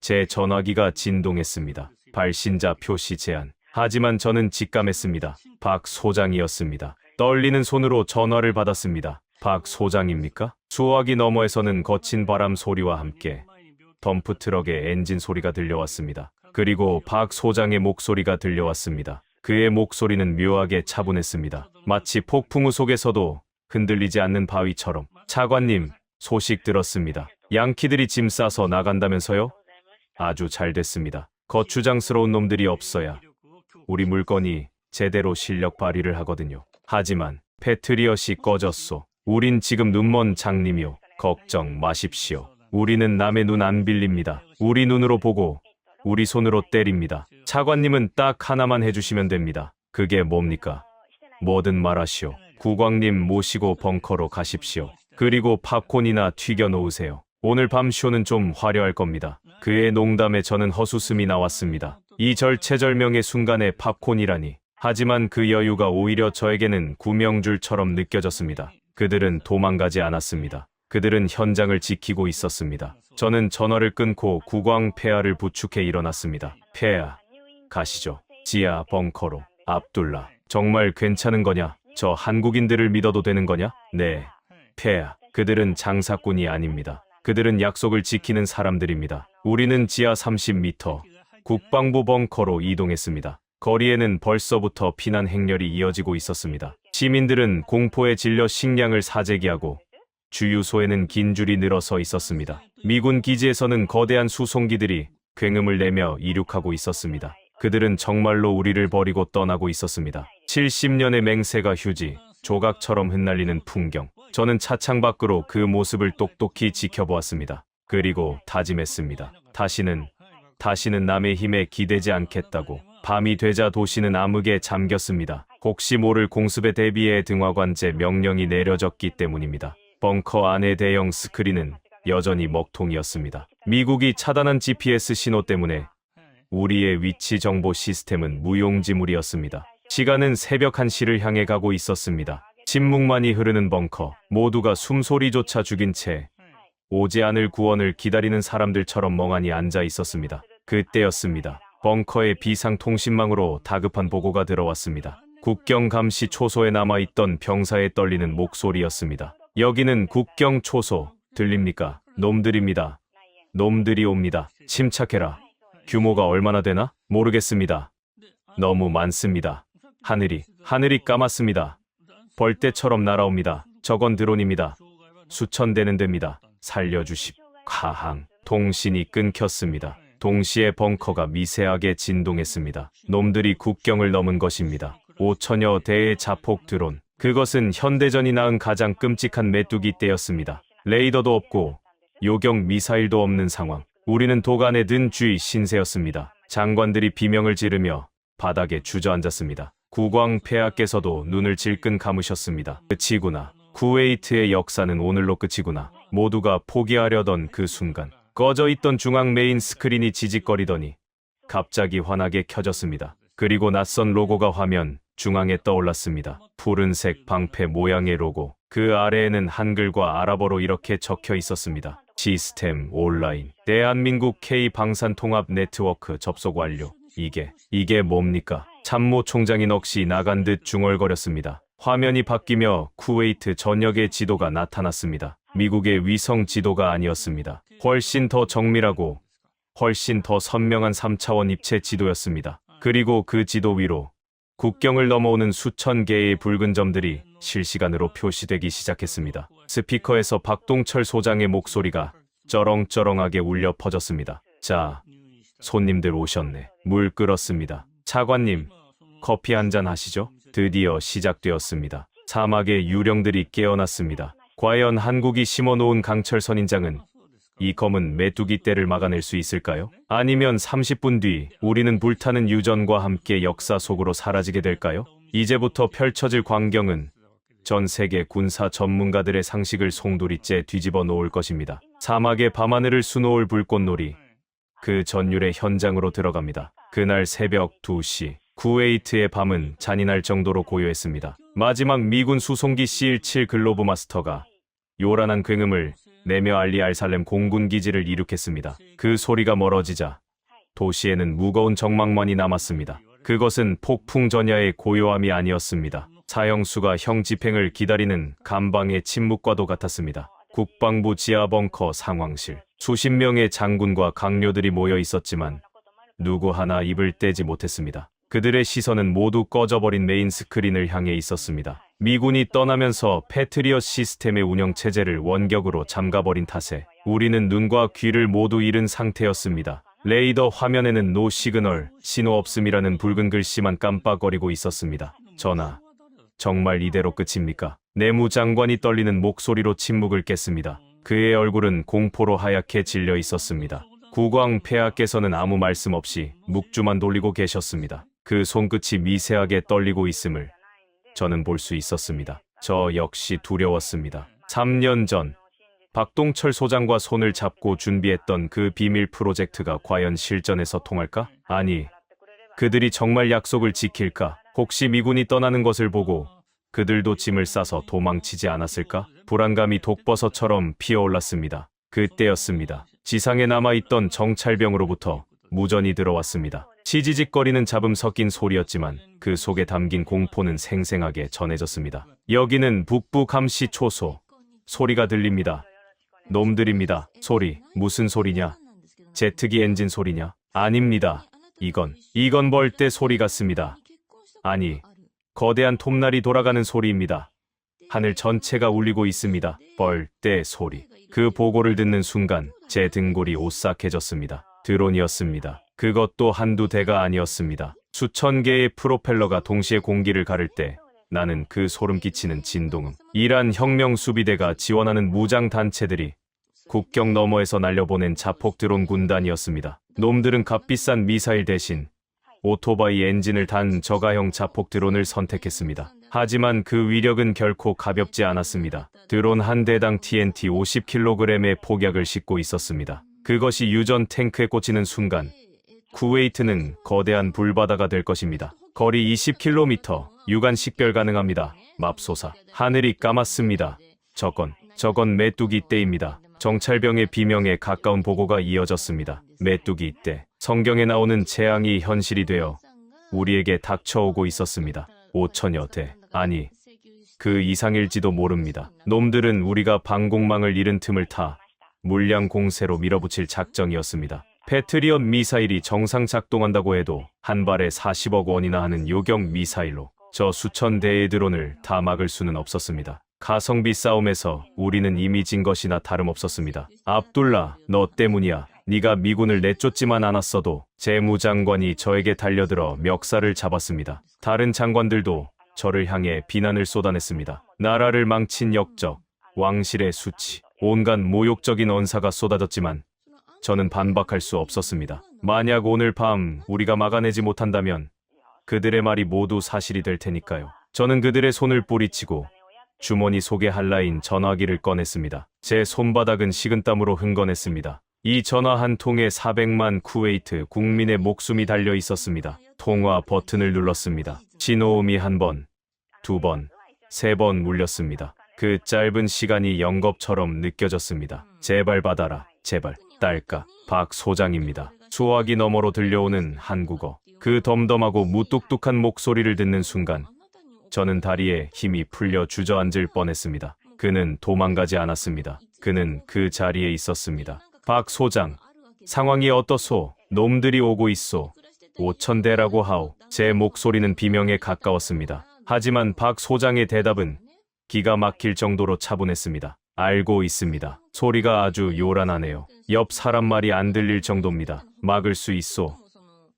Speaker 2: 제 전화기가 진동했습니다. 발신자 표시 제한. 하지만 저는 직감했습니다. 박 소장이었습니다. 떨리는 손으로 전화를 받았습니다. 박 소장입니까? 수화기 너머에서는 거친 바람 소리와 함께 덤프트럭의 엔진 소리가 들려왔습니다. 그리고 박 소장의 목소리가 들려왔습니다. 그의 목소리는 묘하게 차분했습니다. 마치 폭풍우 속에서도 흔들리지 않는 바위처럼. 차관님, 소식 들었습니다. 양키들이 짐 싸서 나간다면서요? 아주 잘 됐습니다. 거추장스러운 놈들이 없어야 우리 물건이 제대로 실력 발휘를 하거든요. 하지만 패트리엇이 꺼졌소. 우린 지금 눈먼 장님이요. 걱정 마십시오. 우리는 남의 눈 안 빌립니다. 우리 눈으로 보고 우리 손으로 때립니다. 차관님은 딱 하나만 해주시면 됩니다. 그게 뭡니까? 뭐든 말하시오. 국왕님 모시고 벙커로 가십시오. 그리고 팝콘이나 튀겨 놓으세요. 오늘 밤 쇼는 좀 화려할 겁니다. 그의 농담에 저는 헛웃음이 나왔습니다. 이 절체절명의 순간에 팝콘이라니. 하지만 그 여유가 오히려 저에게는 구명줄처럼 느껴졌습니다. 그들은 도망가지 않았습니다. 그들은 현장을 지키고 있었습니다. 저는 전화를 끊고 국왕 폐하를 부축해 일어났습니다. 폐하, 가시죠. 지하 벙커로. 압둘라, 정말 괜찮은 거냐? 저 한국인들을 믿어도 되는 거냐? 네. 폐하, 그들은 장사꾼이 아닙니다. 그들은 약속을 지키는 사람들입니다. 우리는 지하 30m 국방부 벙커로 이동했습니다. 거리에는 벌써부터 피난 행렬이 이어지고 있었습니다. 시민들은 공포에 질려 식량을 사재기하고 주유소에는 긴 줄이 늘어서 있었습니다. 미군 기지에서는 거대한 수송기들이 굉음을 내며 이륙하고 있었습니다. 그들은 정말로 우리를 버리고 떠나고 있었습니다. 70년의 맹세가 휴지, 조각처럼 흩날리는 풍경. 저는 차창 밖으로 그 모습을 똑똑히 지켜보았습니다. 그리고 다짐했습니다. 다시는 남의 힘에 기대지 않겠다고. 밤이 되자 도시는 암흑에 잠겼습니다. 혹시 모를 공습에 대비해 등화관제 명령이 내려졌기 때문입니다. 벙커 안의 대형 스크린은 여전히 먹통이었습니다. 미국이 차단한 GPS 신호 때문에 우리의 위치 정보 시스템은 무용지물이었습니다. 시간은 새벽 1시를 향해 가고 있었습니다. 침묵만이 흐르는 벙커. 모두가 숨소리조차 죽인 채 오지 않을 구원을 기다리는 사람들처럼 멍하니 앉아 있었습니다. 그때였습니다. 벙커의 비상통신망으로 다급한 보고가 들어왔습니다. 국경 감시 초소에 남아있던 병사의 떨리는 목소리였습니다. 여기는 국경 초소. 들립니까? 놈들입니다. 놈들이 옵니다. 침착해라. 규모가 얼마나 되나? 모르겠습니다. 너무 많습니다. 하늘이 까맣습니다. 벌떼처럼 날아옵니다. 저건 드론입니다. 수천 대는 됩니다. 살려주십. 가항. 통신이 끊겼습니다. 동시에 벙커가 미세하게 진동했습니다. 놈들이 국경을 넘은 것입니다. 5천여 대의 자폭 드론. 그것은 현대전이 낳은 가장 끔찍한 메뚜기 떼였습니다. 레이더도 없고 요격 미사일도 없는 상황. 우리는 도간에 든 쥐 신세였습니다. 장관들이 비명을 지르며 바닥에 주저앉았습니다. 국왕 폐하께서도 눈을 질끈 감으셨습니다. 끝이구나. 쿠웨이트의 역사는 오늘로 끝이구나. 모두가 포기하려던 그 순간 꺼져 있던 중앙 메인 스크린이 지직거리더니 갑자기 환하게 켜졌습니다. 그리고 낯선 로고가 화면 중앙에 떠올랐습니다. 푸른색 방패 모양의 로고. 그 아래에는 한글과 아랍어로 이렇게 적혀 있었습니다. 시스템 온라인. 대한민국 K방산통합 네트워크 접속 완료. 이게 뭡니까? 참모 총장이 넋이 나간 듯 중얼거렸습니다. 화면이 바뀌며 쿠웨이트 전역의 지도가 나타났습니다. 미국의 위성 지도가 아니었습니다. 훨씬 더 정밀하고 훨씬 더 선명한 3차원 입체 지도였습니다. 그리고 그 지도 위로 국경을 넘어오는 수천 개의 붉은 점들이 실시간으로 표시되기 시작했습니다. 스피커에서 박동철 소장의 목소리가 쩌렁쩌렁하게 울려 퍼졌습니다. 자, 손님들 오셨네. 물 끓었습니다. 차관님, 커피 한잔 하시죠? 드디어 시작되었습니다. 사막의 유령들이 깨어났습니다. 과연 한국이 심어놓은 강철 선인장은 이 검은 메뚜기 떼를 막아낼 수 있을까요? 아니면 30분 뒤 우리는 불타는 유전과 함께 역사 속으로 사라지게 될까요? 이제부터 펼쳐질 광경은 전 세계 군사 전문가들의 상식을 송두리째 뒤집어 놓을 것입니다. 사막의 밤하늘을 수놓을 불꽃놀이. 그 전율의 현장으로 들어갑니다. 그날 새벽 2시, 쿠웨이트의 밤은 잔인할 정도로 고요했습니다. 마지막 미군 수송기 C-17 글로브 마스터가 요란한 굉음을 내며 알리 알살렘 공군 기지를 이륙했습니다. 그 소리가 멀어지자 도시에는 무거운 적막만이 남았습니다. 그것은 폭풍 전야의 고요함이 아니었습니다. 사형수가 형 집행을 기다리는 감방의 침묵과도 같았습니다. 국방부 지하 벙커 상황실. 수십 명의 장군과 강료들이 모여 있었지만 누구 하나 입을 떼지 못했습니다. 그들의 시선은 모두 꺼져버린 메인 스크린을 향해 있었습니다. 미군이 떠나면서 패트리엇 시스템의 운영 체제를 원격으로 잠가버린 탓에 우리는 눈과 귀를 모두 잃은 상태였습니다. 레이더 화면에는 노 시그널, 신호 없음이라는 붉은 글씨만 깜빡거리고 있었습니다. 전하, 정말 이대로 끝입니까? 내무장관이 떨리는 목소리로 침묵을 깼습니다. 그의 얼굴은 공포로 하얗게 질려 있었습니다. 국왕 폐하께서는 아무 말씀 없이 묵주만 돌리고 계셨습니다. 그 손끝이 미세하게 떨리고 있음을 저는 볼 수 있었습니다. 저 역시 두려웠습니다. 3년 전 박동철 소장과 손을 잡고 준비했던 그 비밀 프로젝트가 과연 실전에서 통할까? 아니, 그들이 정말 약속을 지킬까? 혹시 미군이 떠나는 것을 보고 그들도 짐을 싸서 도망치지 않았을까? 불안감이 독버섯처럼 피어올랐습니다. 그때였습니다. 지상에 남아있던 정찰병으로부터 무전이 들어왔습니다. 치지직거리는 잡음 섞인 소리였지만 그 속에 담긴 공포는 생생하게 전해졌습니다. 여기는 북부 감시 초소. 소리가 들립니다. 놈들입니다. 소리. 무슨 소리냐? 제트기 엔진 소리냐? 아닙니다. 이건 벌떼 소리 같습니다. 아니, 거대한 톱날이 돌아가는 소리입니다. 하늘 전체가 울리고 있습니다. 벌떼 소리. 그 보고를 듣는 순간 제 등골이 오싹해졌습니다. 드론이었습니다. 그것도 한두 대가 아니었습니다. 수천 개의 프로펠러가 동시에 공기를 가를 때 나는 그 소름 끼치는 진동음. 이란 혁명 수비대가 지원하는 무장 단체들이 국경 너머에서 날려보낸 자폭 드론 군단이었습니다. 놈들은 값비싼 미사일 대신 오토바이 엔진을 단 저가형 자폭 드론을 선택했습니다. 하지만 그 위력은 결코 가볍지 않았습니다. 드론 한 대당 TNT 50kg의 폭약을 싣고 있었습니다. 그것이 유전 탱크에 꽂히는 순간 쿠웨이트는 거대한 불바다가 될 것입니다. 거리 20km, 유관 식별 가능합니다. 맙소사. 하늘이 까맣습니다. 저건 메뚜기 떼입니다. 정찰병의 비명에 가까운 보고가 이어졌습니다. 메뚜기 떼. 성경에 나오는 재앙이 현실이 되어 우리에게 닥쳐오고 있었습니다. 5천여 대. 아니, 그 이상일지도 모릅니다. 놈들은 우리가 방공망을 잃은 틈을 타 물량 공세로 밀어붙일 작정이었습니다. 패트리엇 미사일이 정상 작동한다고 해도 한 발에 40억 원이나 하는 요격 미사일로 저 수천 대의 드론을 다 막을 수는 없었습니다. 가성비 싸움에서 우리는 이미 진 것이나 다름없었습니다. 압둘라, 너 때문이야. 네가 미군을 내쫓지만 않았어도 재무장관이 저에게 달려들어 멱살을 잡았습니다. 다른 장관들도 저를 향해 비난을 쏟아냈습니다. 나라를 망친 역적, 왕실의 수치, 온갖 모욕적인 언사가 쏟아졌지만 저는 반박할 수 없었습니다. 만약 오늘 밤 우리가 막아내지 못한다면 그들의 말이 모두 사실이 될 테니까요. 저는 그들의 손을 뿌리치고 주머니 속에 한라인 전화기를 꺼냈습니다. 제 손바닥은 식은땀으로 흥건했습니다. 이 전화 한 통에 400만 쿠웨이트 국민의 목숨이 달려 있었습니다. 통화 버튼을 눌렀습니다. 신호음이 한 번, 두 번, 세 번 울렸습니다. 그 짧은 시간이 영겁처럼 느껴졌습니다. 제발 받아라, 제발. 딸까, 박 소장입니다. 수화기 너머로 들려오는 한국어. 그 덤덤하고 무뚝뚝한 목소리를 듣는 순간 저는 다리에 힘이 풀려 주저앉을 뻔했습니다. 그는 도망가지 않았습니다. 그는 그 자리에 있었습니다. 박 소장, 상황이 어떠소? 놈들이 오고 있소. 5,000대라고 하오. 제 목소리는 비명에 가까웠습니다. 하지만 박 소장의 대답은 기가 막힐 정도로 차분했습니다. 알고 있습니다. 소리가 아주 요란하네요. 옆 사람 말이 안 들릴 정도입니다. 막을 수 있소.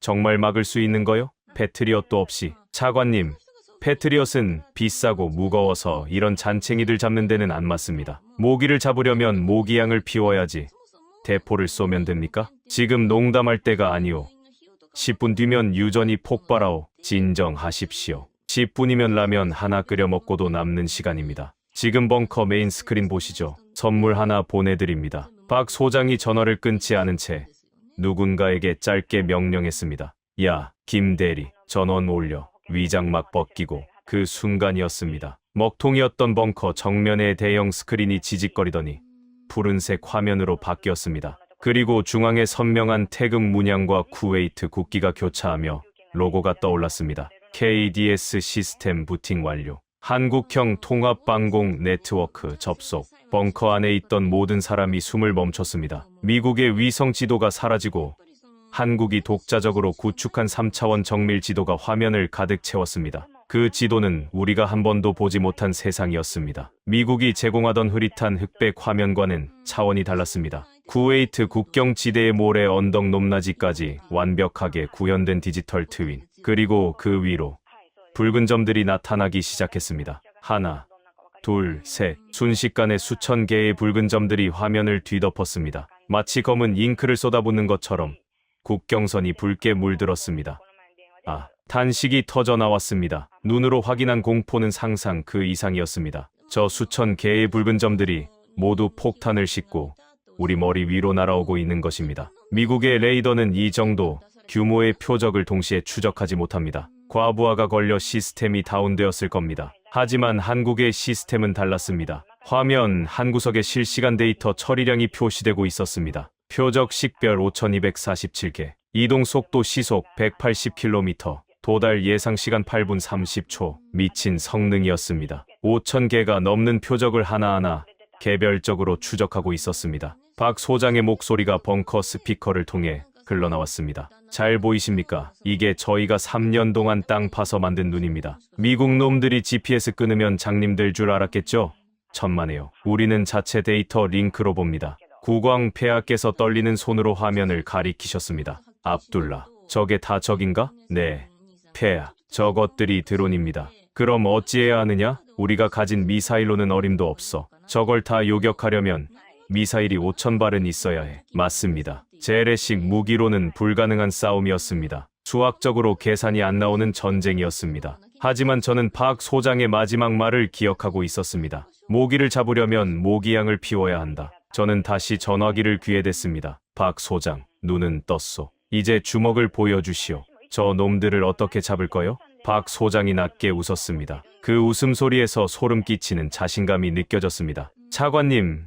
Speaker 2: 정말 막을 수 있는 거요? 패트리엇도 없이. 차관님, 패트리엇은 비싸고 무거워서 이런 잔챙이들 잡는 데는 안 맞습니다. 모기를 잡으려면 모기향을 피워야지. 대포를 쏘면 됩니까? 지금 농담할 때가 아니오. 10분 뒤면 유전이 폭발하오. 진정하십시오. 10분이면 라면 하나 끓여 먹고도 남는 시간입니다. 지금 벙커 메인 스크린 보시죠. 선물 하나 보내드립니다. 박 소장이 전화를 끊지 않은 채 누군가에게 짧게 명령했습니다. 야, 김대리, 전원 올려. 위장막 벗기고. 그 순간이었습니다. 먹통이었던 벙커 정면의 대형 스크린이 지직거리더니 푸른색 화면으로 바뀌었습니다. 그리고 중앙에 선명한 태극 문양과 쿠웨이트 국기가 교차하며 로고가 떠올랐습니다. KDS 시스템 부팅 완료. 한국형 통합방공 네트워크 접속. 벙커 안에 있던 모든 사람이 숨을 멈췄습니다. 미국의 위성 지도가 사라지고 한국이 독자적으로 구축한 3차원 정밀 지도가 화면을 가득 채웠습니다. 그 지도는 우리가 한 번도 보지 못한 세상이었습니다. 미국이 제공하던 흐릿한 흑백 화면과는 차원이 달랐습니다. 쿠웨이트 국경지대의 모래 언덕 높낮이까지 완벽하게 구현된 디지털 트윈. 그리고 그 위로 붉은 점들이 나타나기 시작했습니다. 하나, 둘, 셋. 순식간에 수천 개의 붉은 점들이 화면을 뒤덮었습니다. 마치 검은 잉크를 쏟아붓는 것처럼 국경선이 붉게 물들었습니다. 아, 탄식이 터져 나왔습니다. 눈으로 확인한 공포는 상상 그 이상이었습니다. 저 수천 개의 붉은 점들이 모두 폭탄을 싣고 우리 머리 위로 날아오고 있는 것입니다. 미국의 레이더는 이 정도 규모의 표적을 동시에 추적하지 못합니다. 과부하가 걸려 시스템이 다운되었을 겁니다. 하지만 한국의 시스템은 달랐습니다. 화면 한 구석에 실시간 데이터 처리량이 표시되고 있었습니다. 표적 식별 5247개, 이동 속도 시속 180km, 도달 예상 시간 8분 30초. 미친 성능이었습니다. 5000개가 넘는 표적을 하나하나 개별적으로 추적하고 있었습니다. 박 소장의 목소리가 벙커 스피커를 통해 흘러나왔습니다. 잘 보이십니까? 이게 저희가 3년 동안 땅 파서 만든 눈입니다. 미국 놈들이 GPS 끊으면 장님될 줄 알았겠죠? 천만에요. 우리는 자체 데이터 링크로 봅니다. 국왕 폐하께서 떨리는 손으로 화면을 가리키셨습니다. 압둘라, 저게 다 적인가? 네, 폐하, 저것들이 드론입니다. 그럼 어찌해야 하느냐? 우리가 가진 미사일로는 어림도 없어. 저걸 다 요격하려면 미사일이 5000발은 있어야 해. 맞습니다. 재래식 무기로는 불가능한 싸움이었습니다. 수학적으로 계산이 안 나오는 전쟁이었습니다. 하지만 저는 박 소장의 마지막 말을 기억하고 있었습니다. 모기를 잡으려면 모기향을 피워야 한다. 저는 다시 전화기를 귀에 댔습니다. 박 소장, 눈은 떴소. 이제 주먹을 보여주시오. 저 놈들을 어떻게 잡을 거요? 박 소장이 낮게 웃었습니다. 그 웃음소리에서 소름 끼치는 자신감이 느껴졌습니다. 차관님,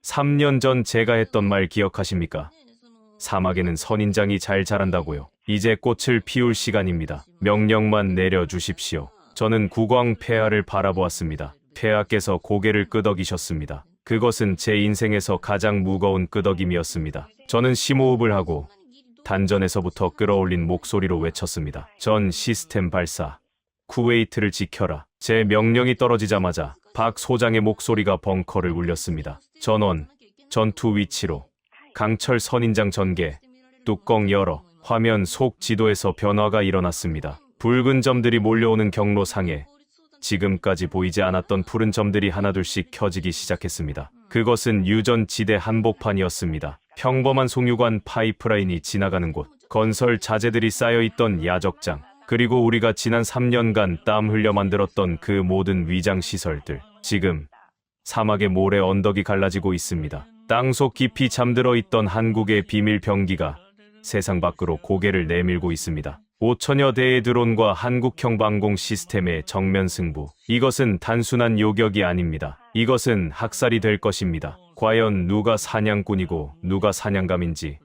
Speaker 2: 3년 전 제가 했던 말 기억하십니까? 사막에는 선인장이 잘 자란다고요. 이제 꽃을 피울 시간입니다. 명령만 내려주십시오. 저는 국왕 폐하를 바라보았습니다. 폐하께서 고개를 끄덕이셨습니다. 그것은 제 인생에서 가장 무거운 끄덕임이었습니다. 저는 심호흡을 하고 단전에서부터 끌어올린 목소리로 외쳤습니다. 전 시스템 발사, 쿠웨이트를 지켜라. 제 명령이 떨어지자마자 박 소장의 목소리가 벙커를 울렸습니다. 전원, 전투 위치로. 강철 선인장 전개, 뚜껑 열어. 화면 속 지도에서 변화가 일어났습니다. 붉은 점들이 몰려오는 경로상에 지금까지 보이지 않았던 푸른 점들이 하나둘씩 켜지기 시작했습니다. 그것은 유전지대 한복판이었습니다. 평범한 송유관 파이프라인이 지나가는 곳, 건설 자재들이 쌓여있던 야적장, 그리고 우리가 지난 3년간 땀 흘려 만들었던 그 모든 위장 시설들. 지금 사막의 모래 언덕이 갈라지고 있습니다. 땅속 깊이 잠들어 있던 한국의 비밀 병기가 세상 밖으로 고개를 내밀고 있습니다. 5000여 대의 드론과 한국형 방공 시스템의 정면 승부. 이것은 단순한 요격이 아닙니다. 이것은 학살이 될 것입니다. 과연 누가 사냥꾼이고 누가 사냥감인지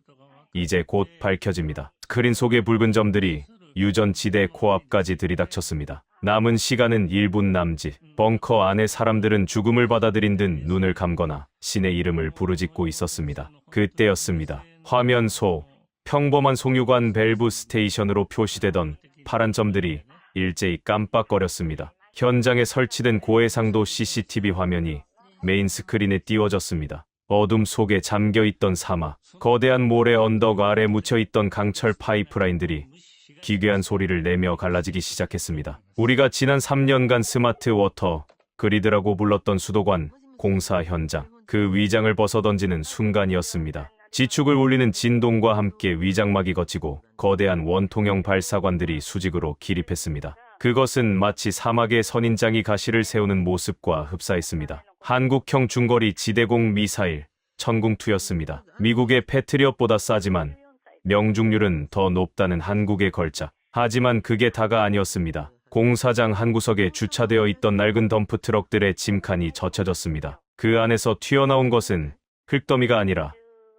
Speaker 2: 이제 곧 밝혀집니다. 스크린 속의 붉은 점들이 유전지대 코앞까지 들이닥쳤습니다. 남은 시간은 1분 남짓. 벙커 안의 사람들은 죽음을 받아들인 듯 눈을 감거나 신의 이름을 부르짖고 있었습니다. 그때였습니다. 화면 속 평범한 송유관 밸브 스테이션으로 표시되던 파란 점들이 일제히 깜빡거렸습니다. 현장에 설치된 고해상도 CCTV 화면이 메인 스크린에 띄워졌습니다. 어둠 속에 잠겨있던 사막, 거대한 모래 언덕 아래 묻혀있던 강철 파이프라인들이 기괴한 소리를 내며 갈라지기 시작했습니다. 우리가 지난 3년간 스마트 워터 그리드라고 불렀던 수도관 공사 현장, 그 위장을 벗어던지는 순간이었습니다. 지축을 울리는 진동과 함께 위장막이 걷히고 거대한 원통형 발사관들이 수직으로 기립했습니다. 그것은 마치 사막에 선인장이 가시를 세우는 모습과 흡사했습니다. 한국형 중거리 지대공 미사일 천궁2였습니다. 미국의 패트리엇보다 싸지만 명중률은 더 높다는 한국의 걸작. 하지만 그게 다가 아니었습니다. 공사장 한 구석에 주차되어 있던 낡은 덤프 트럭들의 짐칸이 젖혀졌습니다. 그 안에서 튀어나온 것은 흙더미가 아니라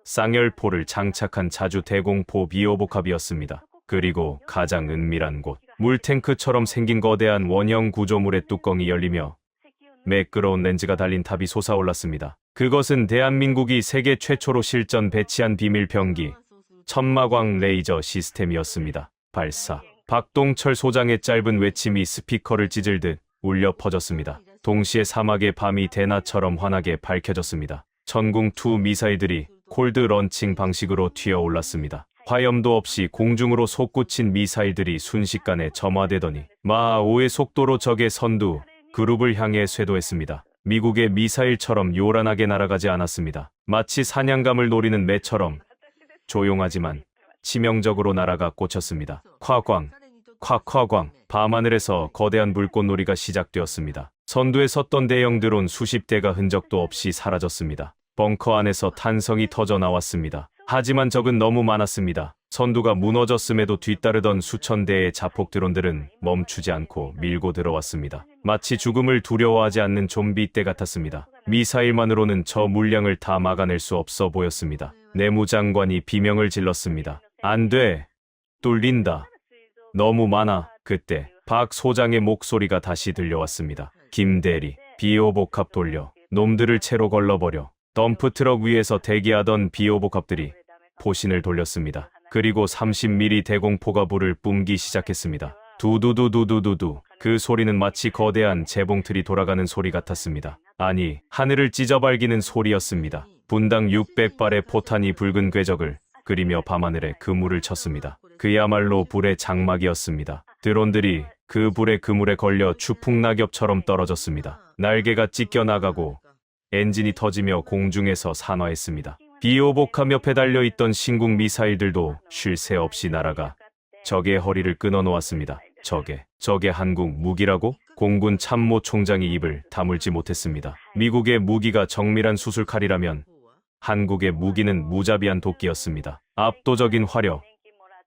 Speaker 2: 쌍열포를 장착한 자주 대공포 비오복합이었습니다. 그리고 가장 은밀한 곳, 물탱크처럼 생긴 거대한 원형 구조물의 뚜껑이 열리며 매끄러운 렌즈가 달린 탑이 솟아올랐습니다. 그것은 대한민국이 세계 최초로 실전 배치한 비밀 병기 천마광 레이저 시스템이었습니다. 발사. 박동철 소장의 짧은 외침이 스피커를 찢을듯 울려 퍼졌습니다. 동시에 사막의 밤이 대낮처럼 환하게 밝혀졌습니다. 천궁2 미사일들이 콜드 런칭 방식으로 튀어올랐습니다. 화염도 없이 공중으로 솟구친 미사일들이 순식간에 점화되더니 마하 5의 속도로 적의 선두 그룹을 향해 쇄도했습니다. 미국의 미사일처럼 요란하게 날아가지 않았습니다. 마치 사냥감을 노리는 매처럼 조용하지만 치명적으로 날아가 꽂혔습니다. 콱광, 콱콱광. 밤하늘에서 거대한 불꽃놀이가 시작되었습니다. 선두에 섰던 대형 드론 수십 대가 흔적도 없이 사라졌습니다. 벙커 안에서 탄성이 터져 나왔습니다. 하지만 적은 너무 많았습니다. 선두가 무너졌음에도 뒤따르던 수천 대의 자폭 드론들은 멈추지 않고 밀고 들어왔습니다. 마치 죽음을 두려워하지 않는 좀비 떼 같았습니다. 미사일만으로는 저 물량을 다 막아낼 수 없어 보였습니다. 내무장관이 비명을 질렀습니다. 안 돼. 뚫린다. 너무 많아. 그때 박 소장의 목소리가 다시 들려왔습니다. 김대리, 비오복합 돌려. 놈들을 채로 걸러버려. 덤프트럭 위에서 대기하던 비오복합들이 포신을 돌렸습니다. 그리고 30mm 대공포가 불을 뿜기 시작했습니다. 두두두두두두두. 그 소리는 마치 거대한 재봉틀이 돌아가는 소리 같았습니다. 아니, 하늘을 찢어발기는 소리였습니다. 분당 600발의 포탄이 붉은 궤적을 그리며 밤하늘에 그물을 쳤습니다. 그야말로 불의 장막이었습니다. 드론들이 그 불의 그물에 걸려 추풍낙엽처럼 떨어졌습니다. 날개가 찢겨나가고 엔진이 터지며 공중에서 산화했습니다. 비오복합 옆에 달려있던 신궁 미사일들도 쉴 새 없이 날아가 적의 허리를 끊어놓았습니다. 저게 한국 무기라고? 공군 참모총장이 입을 다물지 못했습니다. 미국의 무기가 정밀한 수술칼이라면 한국의 무기는 무자비한 도끼였습니다. 압도적인 화력,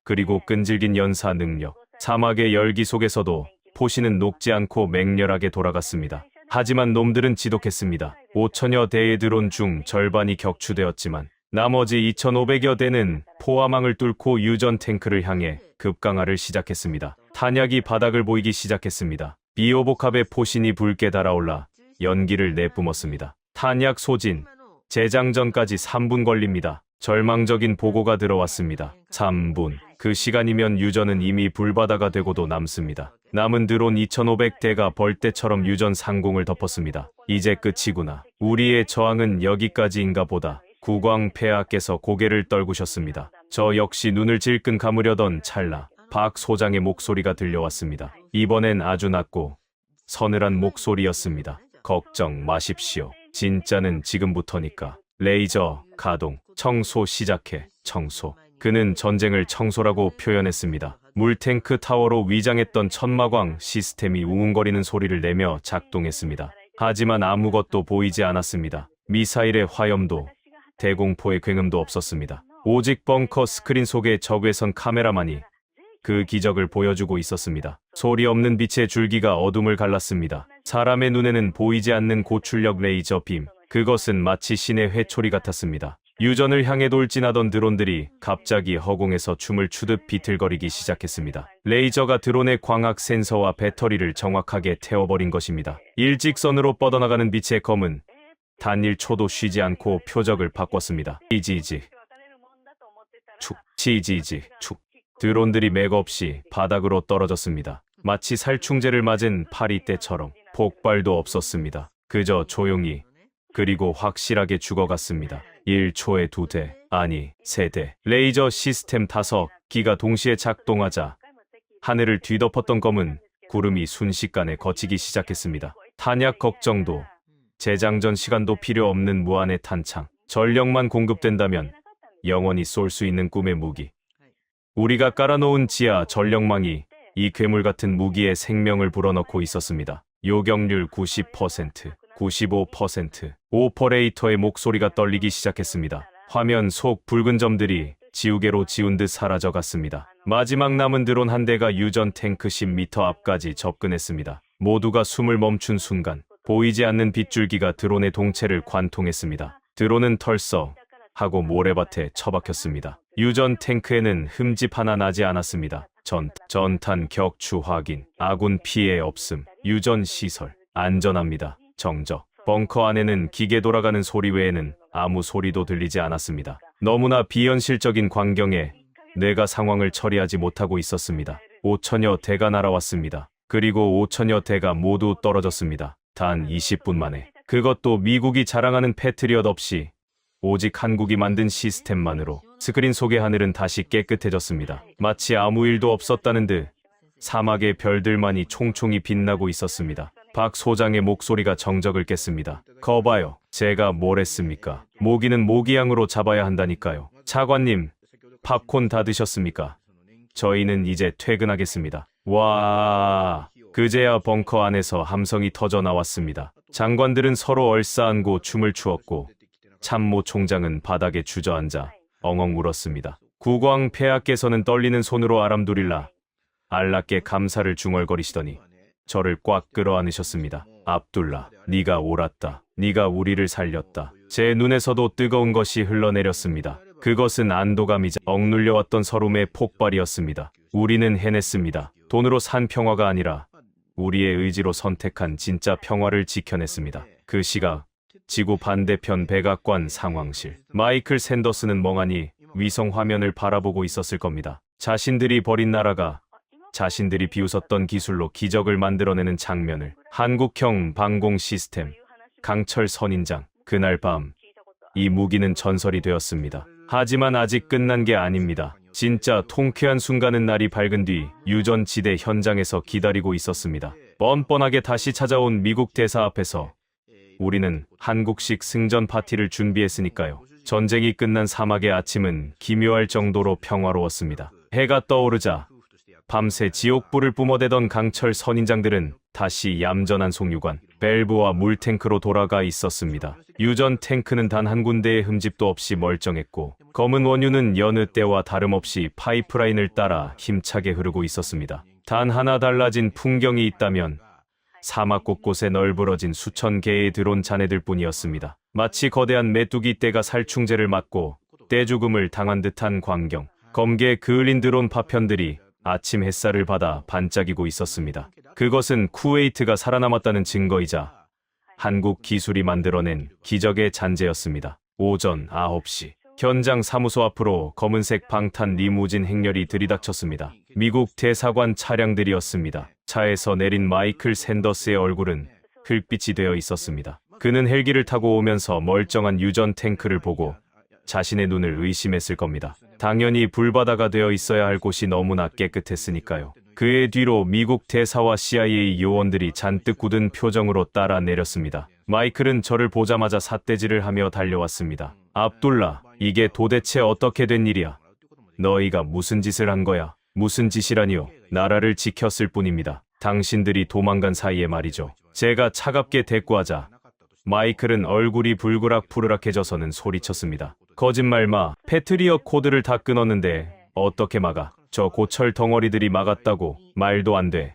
Speaker 2: 그리고 끈질긴 연사 능력. 사막의 열기 속에서도 포신은 녹지 않고 맹렬하게 돌아갔습니다. 하지만 놈들은 지독했습니다. 5천여 대의 드론 중 절반이 격추되었지만 나머지 2,500여 대는 포화망을 뚫고 유전 탱크를 향해 급강하를 시작했습니다. 탄약이 바닥을 보이기 시작했습니다. 비오복합의 포신이 붉게 달아올라 연기를 내뿜었습니다. 탄약 소진, 재장전까지 3분 걸립니다. 절망적인 보고가 들어왔습니다. 3분. 그 시간이면 유전은 이미 불바다가 되고도 남습니다. 남은 드론 2,500대가 벌떼처럼 유전 상공을 덮었습니다. 이제 끝이구나. 우리의 저항은 여기까지인가 보다. 국왕 폐하께서 고개를 떨구셨습니다. 저 역시 눈을 질끈 감으려던 찰나 박 소장의 목소리가 들려왔습니다. 이번엔 아주 낮고 서늘한 목소리였습니다. 걱정 마십시오. 진짜는 지금부터니까. 레이저 가동. 청소 시작해. 청소. 그는 전쟁을 청소라고 표현했습니다. 물탱크 타워로 위장했던 천마광 시스템이 웅웅거리는 소리를 내며 작동했습니다. 하지만 아무것도 보이지 않았습니다. 미사일의 화염도, 대공포의 굉음도 없었습니다. 오직 벙커 스크린 속의 적외선 카메라만이 그 기적을 보여주고 있었습니다. 소리 없는 빛의 줄기가 어둠을 갈랐습니다. 사람의 눈에는 보이지 않는 고출력 레이저 빔. 그것은 마치 신의 회초리 같았습니다. 유전을 향해 돌진하던 드론들이 갑자기 허공에서 춤을 추듯 비틀거리기 시작했습니다. 레이저가 드론의 광학 센서와 배터리를 정확하게 태워버린 것입니다. 일직선으로 뻗어나가는 빛의 검은 단 1초도 쉬지 않고 표적을 바꿨습니다. 치지지 축, 치지지 축. 드론들이 맥없이 바닥으로 떨어졌습니다. 마치 살충제를 맞은 파리떼처럼. 폭발도 없었습니다. 그저 조용히 그리고 확실하게 죽어갔습니다. 1초에 2대, 아니 3대. 레이저 시스템 5기가 동시에 작동하자 하늘을 뒤덮었던 검은 구름이 순식간에 걷히기 시작했습니다. 탄약 걱정도, 재장전 시간도 필요 없는 무한의 탄창. 전력만 공급된다면 영원히 쏠 수 있는 꿈의 무기. 우리가 깔아놓은 지하 전력망이 이 괴물 같은 무기에 생명을 불어넣고 있었습니다. 요격률 90%, 95%. 오퍼레이터의 목소리가 떨리기 시작했습니다. 화면 속 붉은 점들이 지우개로 지운 듯 사라져갔습니다. 마지막 남은 드론 한 대가 유전 탱크 10m 앞까지 접근했습니다. 모두가 숨을 멈춘 순간 보이지 않는 빗줄기가 드론의 동체를 관통했습니다. 드론은 털썩 하고 모래밭에 처박혔습니다. 유전 탱크에는 흠집 하나 나지 않았습니다. 전탄 격추 확인, 아군 피해 없음, 유전 시설 안전합니다. 정적. 벙커 안에는 기계 돌아가는 소리 외에는 아무 소리도 들리지 않았습니다. 너무나 비현실적인 광경에 내가 상황을 처리하지 못하고 있었습니다. 5천여 대가 날아왔습니다. 그리고 5천여 대가 모두 떨어졌습니다. 단 20분 만에. 그것도 미국이 자랑하는 패트리엇 없이 오직 한국이 만든 시스템만으로. 스크린 속의 하늘은 다시 깨끗해졌습니다. 마치 아무 일도 없었다는 듯 사막의 별들만이 총총히 빛나고 있었습니다. 박 소장의 목소리가 정적을 깼습니다. 거봐요. 제가 뭘 했습니까? 모기는 모기향으로 잡아야 한다니까요. 차관님, 팝콘 다 드셨습니까? 저희는 이제 퇴근하겠습니다. 와, 그제야 벙커 안에서 함성이 터져 나왔습니다. 장관들은 서로 얼싸안고 춤을 추었고 참모 총장은 바닥에 주저앉아 엉엉 울었습니다. 국왕 폐하께서는 떨리는 손으로 아람두릴라 알라께 감사를 중얼거리시더니 저를 꽉 끌어안으셨습니다. 압둘라, 네가 옳았다. 네가 우리를 살렸다. 제 눈에서도 뜨거운 것이 흘러내렸습니다. 그것은 안도감이자 억눌려왔던 서름의 폭발이었습니다. 우리는 해냈습니다. 돈으로 산 평화가 아니라 우리의 의지로 선택한 진짜 평화를 지켜냈습니다. 그 시각 지구 반대편 백악관 상황실. 마이클 샌더스는 멍하니 위성 화면을 바라보고 있었을 겁니다. 자신들이 버린 나라가 자신들이 비웃었던 기술로 기적을 만들어내는 장면을. 한국형 방공 시스템, 강철 선인장. 그날 밤 이 무기는 전설이 되었습니다. 하지만 아직 끝난 게 아닙니다. 진짜 통쾌한 순간은 날이 밝은 뒤 유전지대 현장에서 기다리고 있었습니다. 뻔뻔하게 다시 찾아온 미국 대사 앞에서 우리는 한국식 승전 파티를 준비했으니까요. 전쟁이 끝난 사막의 아침은 기묘할 정도로 평화로웠습니다. 해가 떠오르자 밤새 지옥불을 뿜어대던 강철 선인장들은 다시 얌전한 송유관, 밸브와 물탱크로 돌아가 있었습니다. 유전 탱크는 단 한 군데의 흠집도 없이 멀쩡했고 검은 원유는 여느 때와 다름없이 파이프라인을 따라 힘차게 흐르고 있었습니다. 단 하나 달라진 풍경이 있다면 사막 곳곳에 널브러진 수천 개의 드론 잔해들 뿐이었습니다. 마치 거대한 메뚜기 떼가 살충제를 맞고 떼죽음을 당한 듯한 광경. 검게 그을린 드론 파편들이 아침 햇살을 받아 반짝이고 있었습니다. 그것은 쿠웨이트가 살아남았다는 증거이자 한국 기술이 만들어낸 기적의 잔재였습니다. 오전 9시 현장 사무소 앞으로 검은색 방탄 리무진 행렬이 들이닥쳤습니다. 미국 대사관 차량들이었습니다. 차에서 내린 마이클 샌더스의 얼굴은 흙빛이 되어 있었습니다. 그는 헬기를 타고 오면서 멀쩡한 유전 탱크를 보고 자신의 눈을 의심했을 겁니다. 당연히 불바다가 되어 있어야 할 곳이 너무나 깨끗했으니까요. 그의 뒤로 미국 대사와 CIA 요원들이 잔뜩 굳은 표정으로 따라 내렸습니다. 마이클은 저를 보자마자 삿대질을 하며 달려왔습니다. 압둘라, 이게 도대체 어떻게 된 일이야? 너희가 무슨 짓을 한 거야? 무슨 짓이라니요? 나라를 지켰을 뿐입니다. 당신들이 도망간 사이에 말이죠. 제가 차갑게 대꾸하자 마이클은 얼굴이 불그락푸르락해져서는 소리쳤습니다. 거짓말 마. 패트리엇 코드를 다 끊었는데 어떻게 막아? 저 고철 덩어리들이 막았다고. 말도 안 돼.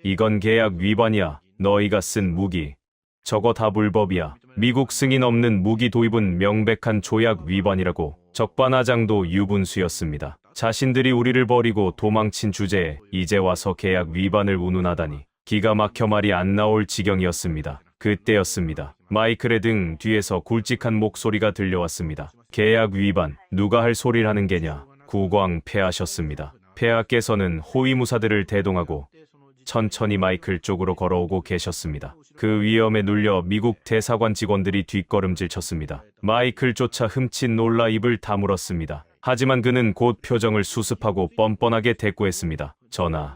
Speaker 2: 이건 계약 위반이야. 너희가 쓴 무기. 저거 다 불법이야. 미국 승인 없는 무기 도입은 명백한 조약 위반이라고. 적반하장도 유분수였습니다. 자신들이 우리를 버리고 도망친 주제에 이제 와서 계약 위반을 운운하다니. 기가 막혀 말이 안 나올 지경이었습니다. 그때였습니다. 마이클의 등 뒤에서 굵직한 목소리가 들려왔습니다. 계약 위반, 누가 할 소리를 하는 게냐. 국왕 폐하셨습니다. 폐하께서는 호위무사들을 대동하고 천천히 마이클 쪽으로 걸어오고 계셨습니다. 그 위험에 눌려 미국 대사관 직원들이 뒷걸음질 쳤습니다. 마이클조차 흠칫 놀라 입을 다물었습니다. 하지만 그는 곧 표정을 수습하고 뻔뻔하게 대꾸했습니다. 전하,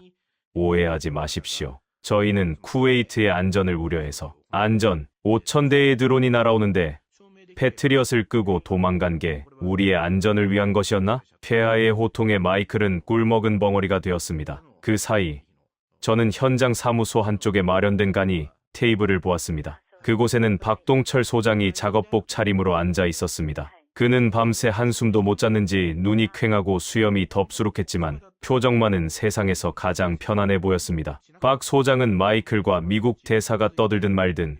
Speaker 2: 오해하지 마십시오. 저희는 쿠웨이트의 안전을 우려해서. 안전, 5,000대의 드론이 날아오는데 패트리엇을 끄고 도망간 게 우리의 안전을 위한 것이었나? 폐하의 호통에 마이클은 꿀먹은 벙어리가 되었습니다. 그 사이 저는 현장 사무소 한쪽에 마련된 간이 테이블을 보았습니다. 그곳에는 박동철 소장이 작업복 차림으로 앉아 있었습니다. 그는 밤새 한숨도 못 잤는지 눈이 퀭하고 수염이 덥수룩했지만 표정만은 세상에서 가장 편안해 보였습니다. 박 소장은 마이클과 미국 대사가 떠들든 말든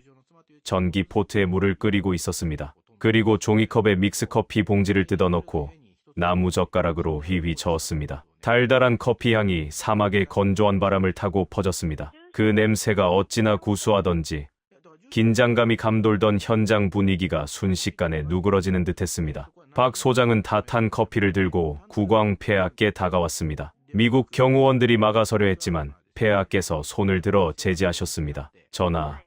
Speaker 2: 전기 포트에 물을 끓이고 있었습니다. 그리고 종이컵에 믹스커피 봉지를 뜯어넣고 나무젓가락으로 휘휘 저었습니다. 달달한 커피 향이 사막의 건조한 바람을 타고 퍼졌습니다. 그 냄새가 어찌나 구수하던지 긴장감이 감돌던 현장 분위기가 순식간에 누그러지는 듯했습니다. 박 소장은 다 탄 커피를 들고 국왕 폐하께 다가왔습니다. 미국 경호원들이 막아서려 했지만 폐하께서 손을 들어 제지하셨습니다. 전하,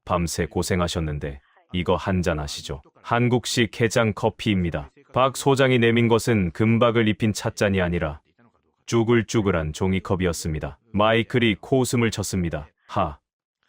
Speaker 2: 밤새 고생하셨는데 이거 한잔 하시죠. 한국식 해장 커피입니다. 박 소장이 내민 것은 금박을 입힌 찻잔이 아니라 쭈글쭈글한 종이컵이었습니다. 마이클이 코웃음을 쳤습니다.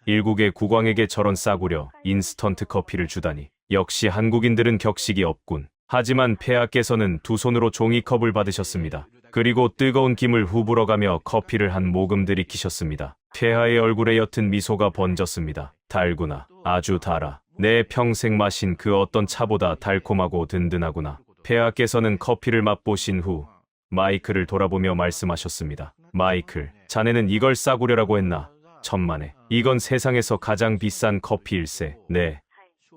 Speaker 2: 일국의 국왕에게 저런 싸구려 인스턴트 커피를 주다니. 역시 한국인들은 격식이 없군. 하지만 폐하께서는 두 손으로 종이컵을 받으셨습니다. 그리고 뜨거운 김을 후불어가며 커피를 한 모금 들이키셨습니다. 폐하의 얼굴에 옅은 미소가 번졌습니다. 달구나. 아주 달아. 내 평생 마신 그 어떤 차보다 달콤하고 든든하구나. 폐하께서는 커피를 맛보신 후 마이클을 돌아보며 말씀하셨습니다. 마이클, 자네는 이걸 싸구려라고 했나? 천만에. 이건 세상에서 가장 비싼 커피일세. 네.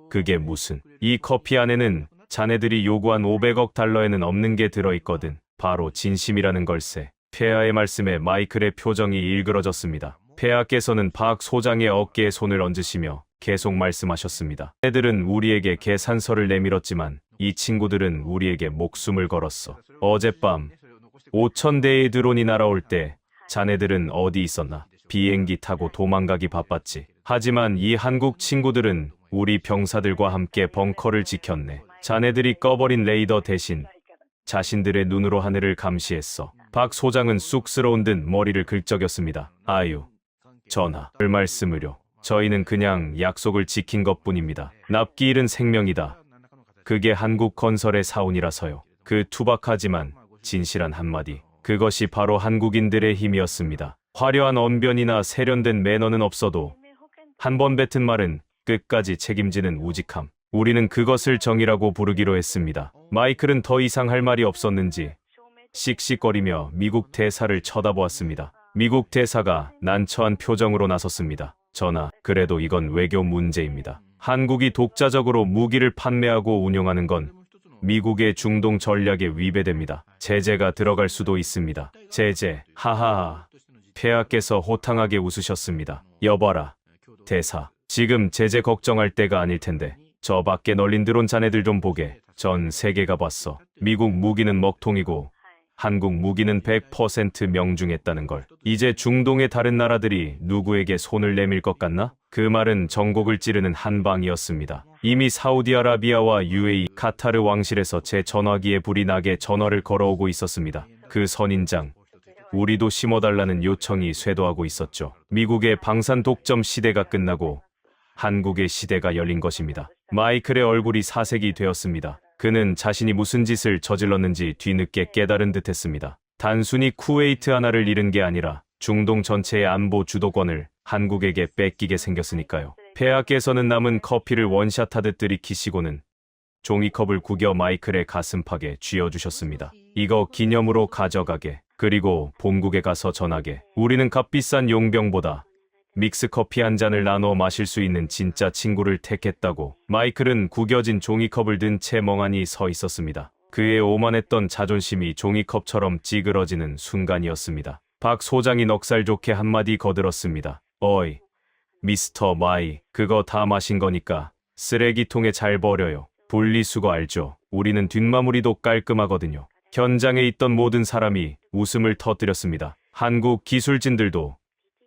Speaker 2: 그게 무슨. 이 커피 안에는 자네들이 요구한 500억 달러에는 없는 게 들어있거든. 바로 진심이라는 걸세. 폐하의 말씀에 마이클의 표정이 일그러졌습니다. 폐하께서는 박 소장의 어깨에 손을 얹으시며 계속 말씀하셨습니다. 애들은 우리에게 계산서를 내밀었지만 이 친구들은 우리에게 목숨을 걸었어. 어젯밤 5,000대의 드론이 날아올 때 자네들은 어디 있었나? 비행기 타고 도망가기 바빴지. 하지만 이 한국 친구들은 우리 병사들과 함께 벙커를 지켰네. 자네들이 꺼버린 레이더 대신 자신들의 눈으로 하늘을 감시했어. 박 소장은 쑥스러운 듯 머리를 긁적였습니다. 아유, 전하, 그 말씀을요. 저희는 그냥 약속을 지킨 것뿐입니다. 납기 일은 생명이다. 그게 한국 건설의 사운이라서요. 그 투박하지만 진실한 한마디. 그것이 바로 한국인들의 힘이었습니다. 화려한 언변이나 세련된 매너는 없어도 한 번 뱉은 말은 끝까지 책임지는 우직함. 우리는 그것을 정의라고 부르기로 했습니다. 마이클은 더 이상 할 말이 없었는지 씩씩거리며 미국 대사를 쳐다보았습니다. 미국 대사가 난처한 표정으로 나섰습니다. 전하, 그래도 이건 외교 문제입니다. 한국이 독자적으로 무기를 판매하고 운용하는 건 미국의 중동 전략에 위배됩니다. 제재가 들어갈 수도 있습니다. 제재, 하하하. 폐하께서 호탕하게 웃으셨습니다. 여봐라, 대사. 지금 제재 걱정할 때가 아닐 텐데 저 밖에 널린 드론 자네들 좀 보게. 전 세계가 봤어. 미국 무기는 먹통이고 한국 무기는 100% 명중했다는 걸. 이제 중동의 다른 나라들이 누구에게 손을 내밀 것 같나? 그 말은 전곡을 찌르는 한방이었습니다. 이미 사우디아라비아와 UAE, 카타르 왕실에서 제 전화기에 불이 나게 전화를 걸어오고 있었습니다. 그 선인장, 우리도 심어달라는 요청이 쇄도하고 있었죠. 미국의 방산 독점 시대가 끝나고 한국의 시대가 열린 것입니다. 마이클의 얼굴이 사색이 되었습니다. 그는 자신이 무슨 짓을 저질렀는지 뒤늦게 깨달은 듯했습니다. 단순히 쿠웨이트 하나를 잃은 게 아니라 중동 전체의 안보 주도권을 한국에게 뺏기게 생겼으니까요. 폐하께서는 남은 커피를 원샷하듯 들이키시고는 종이컵을 구겨 마이클의 가슴팍에 쥐어주셨습니다. 이거 기념으로 가져가게. 그리고 본국에 가서 전하게. 우리는 값비싼 용병보다 믹스커피 한 잔을 나눠 마실 수 있는 진짜 친구를 택했다고. 마이클은 구겨진 종이컵을 든 채 멍하니 서 있었습니다. 그의 오만했던 자존심이 종이컵처럼 찌그러지는 순간이었습니다. 박 소장이 넉살 좋게 한마디 거들었습니다. 어이, 미스터 마이, 그거 다 마신 거니까 쓰레기통에 잘 버려요. 분리수거 알죠? 우리는 뒷마무리도 깔끔하거든요. 현장에 있던 모든 사람이 웃음을 터뜨렸습니다. 한국 기술진들도,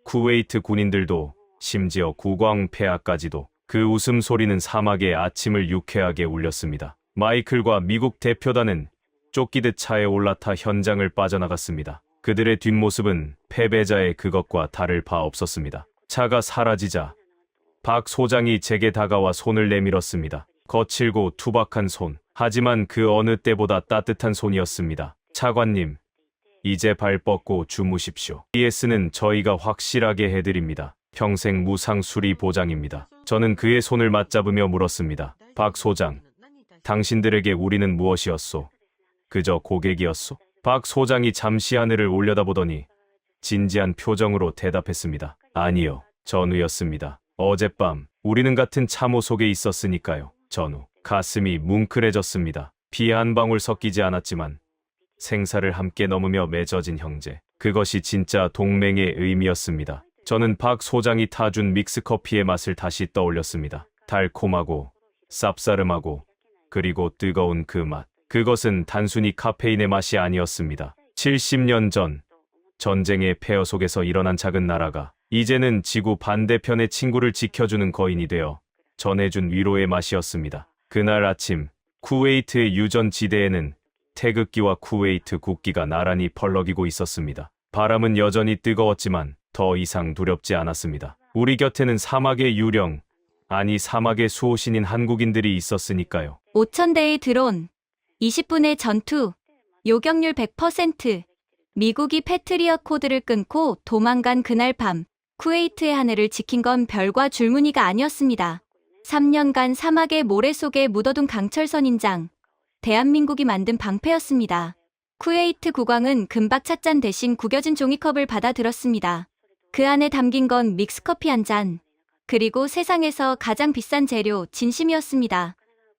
Speaker 2: 쿠웨이트 군인들도, 심지어 국왕 폐하까지도. 그 웃음소리는 사막의 아침을 유쾌하게 울렸습니다. 마이클과 미국 대표단은 쫓기듯 차에 올라타 현장을 빠져나갔습니다. 그들의 뒷모습은 패배자의 그것과 다를 바 없었습니다. 차가 사라지자 박 소장이 제게 다가와 손을 내밀었습니다. 거칠고 투박한 손. 하지만 그 어느 때보다 따뜻한 손이었습니다. 차관님, 이제 발 뻗고 주무십시오. PS는 저희가 확실하게 해드립니다. 평생 무상 수리 보장입니다. 저는 그의 손을 맞잡으며 물었습니다. 박 소장, 당신들에게 우리는 무엇이었소? 그저 고객이었소? 박 소장이 잠시 하늘을 올려다보더니 진지한 표정으로 대답했습니다. 아니요, 전우였습니다. 어젯밤 우리는 같은 참호 속에 있었으니까요. 전우. 가슴이 뭉클해졌습니다. 피 한 방울 섞이지 않았지만 생사를 함께 넘으며 맺어진 형제. 그것이 진짜 동맹의 의미였습니다. 저는 박 소장이 타준 믹스커피의 맛을 다시 떠올렸습니다. 달콤하고 쌉싸름하고 그리고 뜨거운 그 맛. 그것은 단순히 카페인의 맛이 아니었습니다. 70년 전 전쟁의 폐허 속에서 일어난 작은 나라가 이제는 지구 반대편의 친구를 지켜주는 거인이 되어 전해준 위로의 맛이었습니다. 그날 아침 쿠웨이트의 유전지대에는 태극기와 쿠웨이트 국기가 나란히 펄럭이고 있었습니다. 바람은 여전히 뜨거웠지만 더 이상 두렵지 않았습니다. 우리 곁에는 사막의 유령, 아니 사막의 수호신인 한국인들이 있었으니까요.
Speaker 3: 5,000대의 드론, 20분의 전투, 요격률 100%. 미국이 패트리엇 코드를 끊고 도망간 그날 밤, 쿠웨이트의 하늘을 지킨 건 별과 줄무늬가 아니었습니다. 3년간 사막의 모래 속에 묻어둔 강철 선인장, 대한민국이 만든 방패였습니다. 쿠웨이트 국왕은 금박 찻잔 대신 구겨진 종이컵을 받아들었습니다. 그 안에 담긴 건 믹스커피 한 잔, 그리고 세상에서 가장 비싼 재료, 진심이었습니다.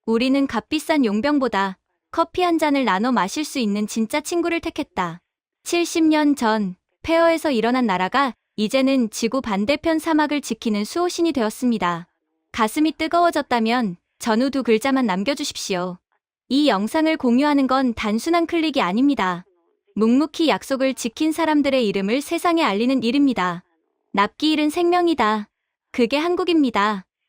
Speaker 3: 우리는 값비싼 용병보다 커피 한 잔을 나눠 마실 수 있는 진짜 친구를 택했다. 70년 전, 폐허에서 일어난 나라가 이제는 지구 반대편 사막을 지키는 수호신이 되었습니다. 가슴이 뜨거워졌다면 전후 2글자만 남겨주십시오. 이 영상을 공유하는 건 단순한 클릭이 아닙니다. 묵묵히 약속을 지킨 사람들의 이름을 세상에 알리는 일입니다. 납기 일은 생명이다. 그게 한국입니다.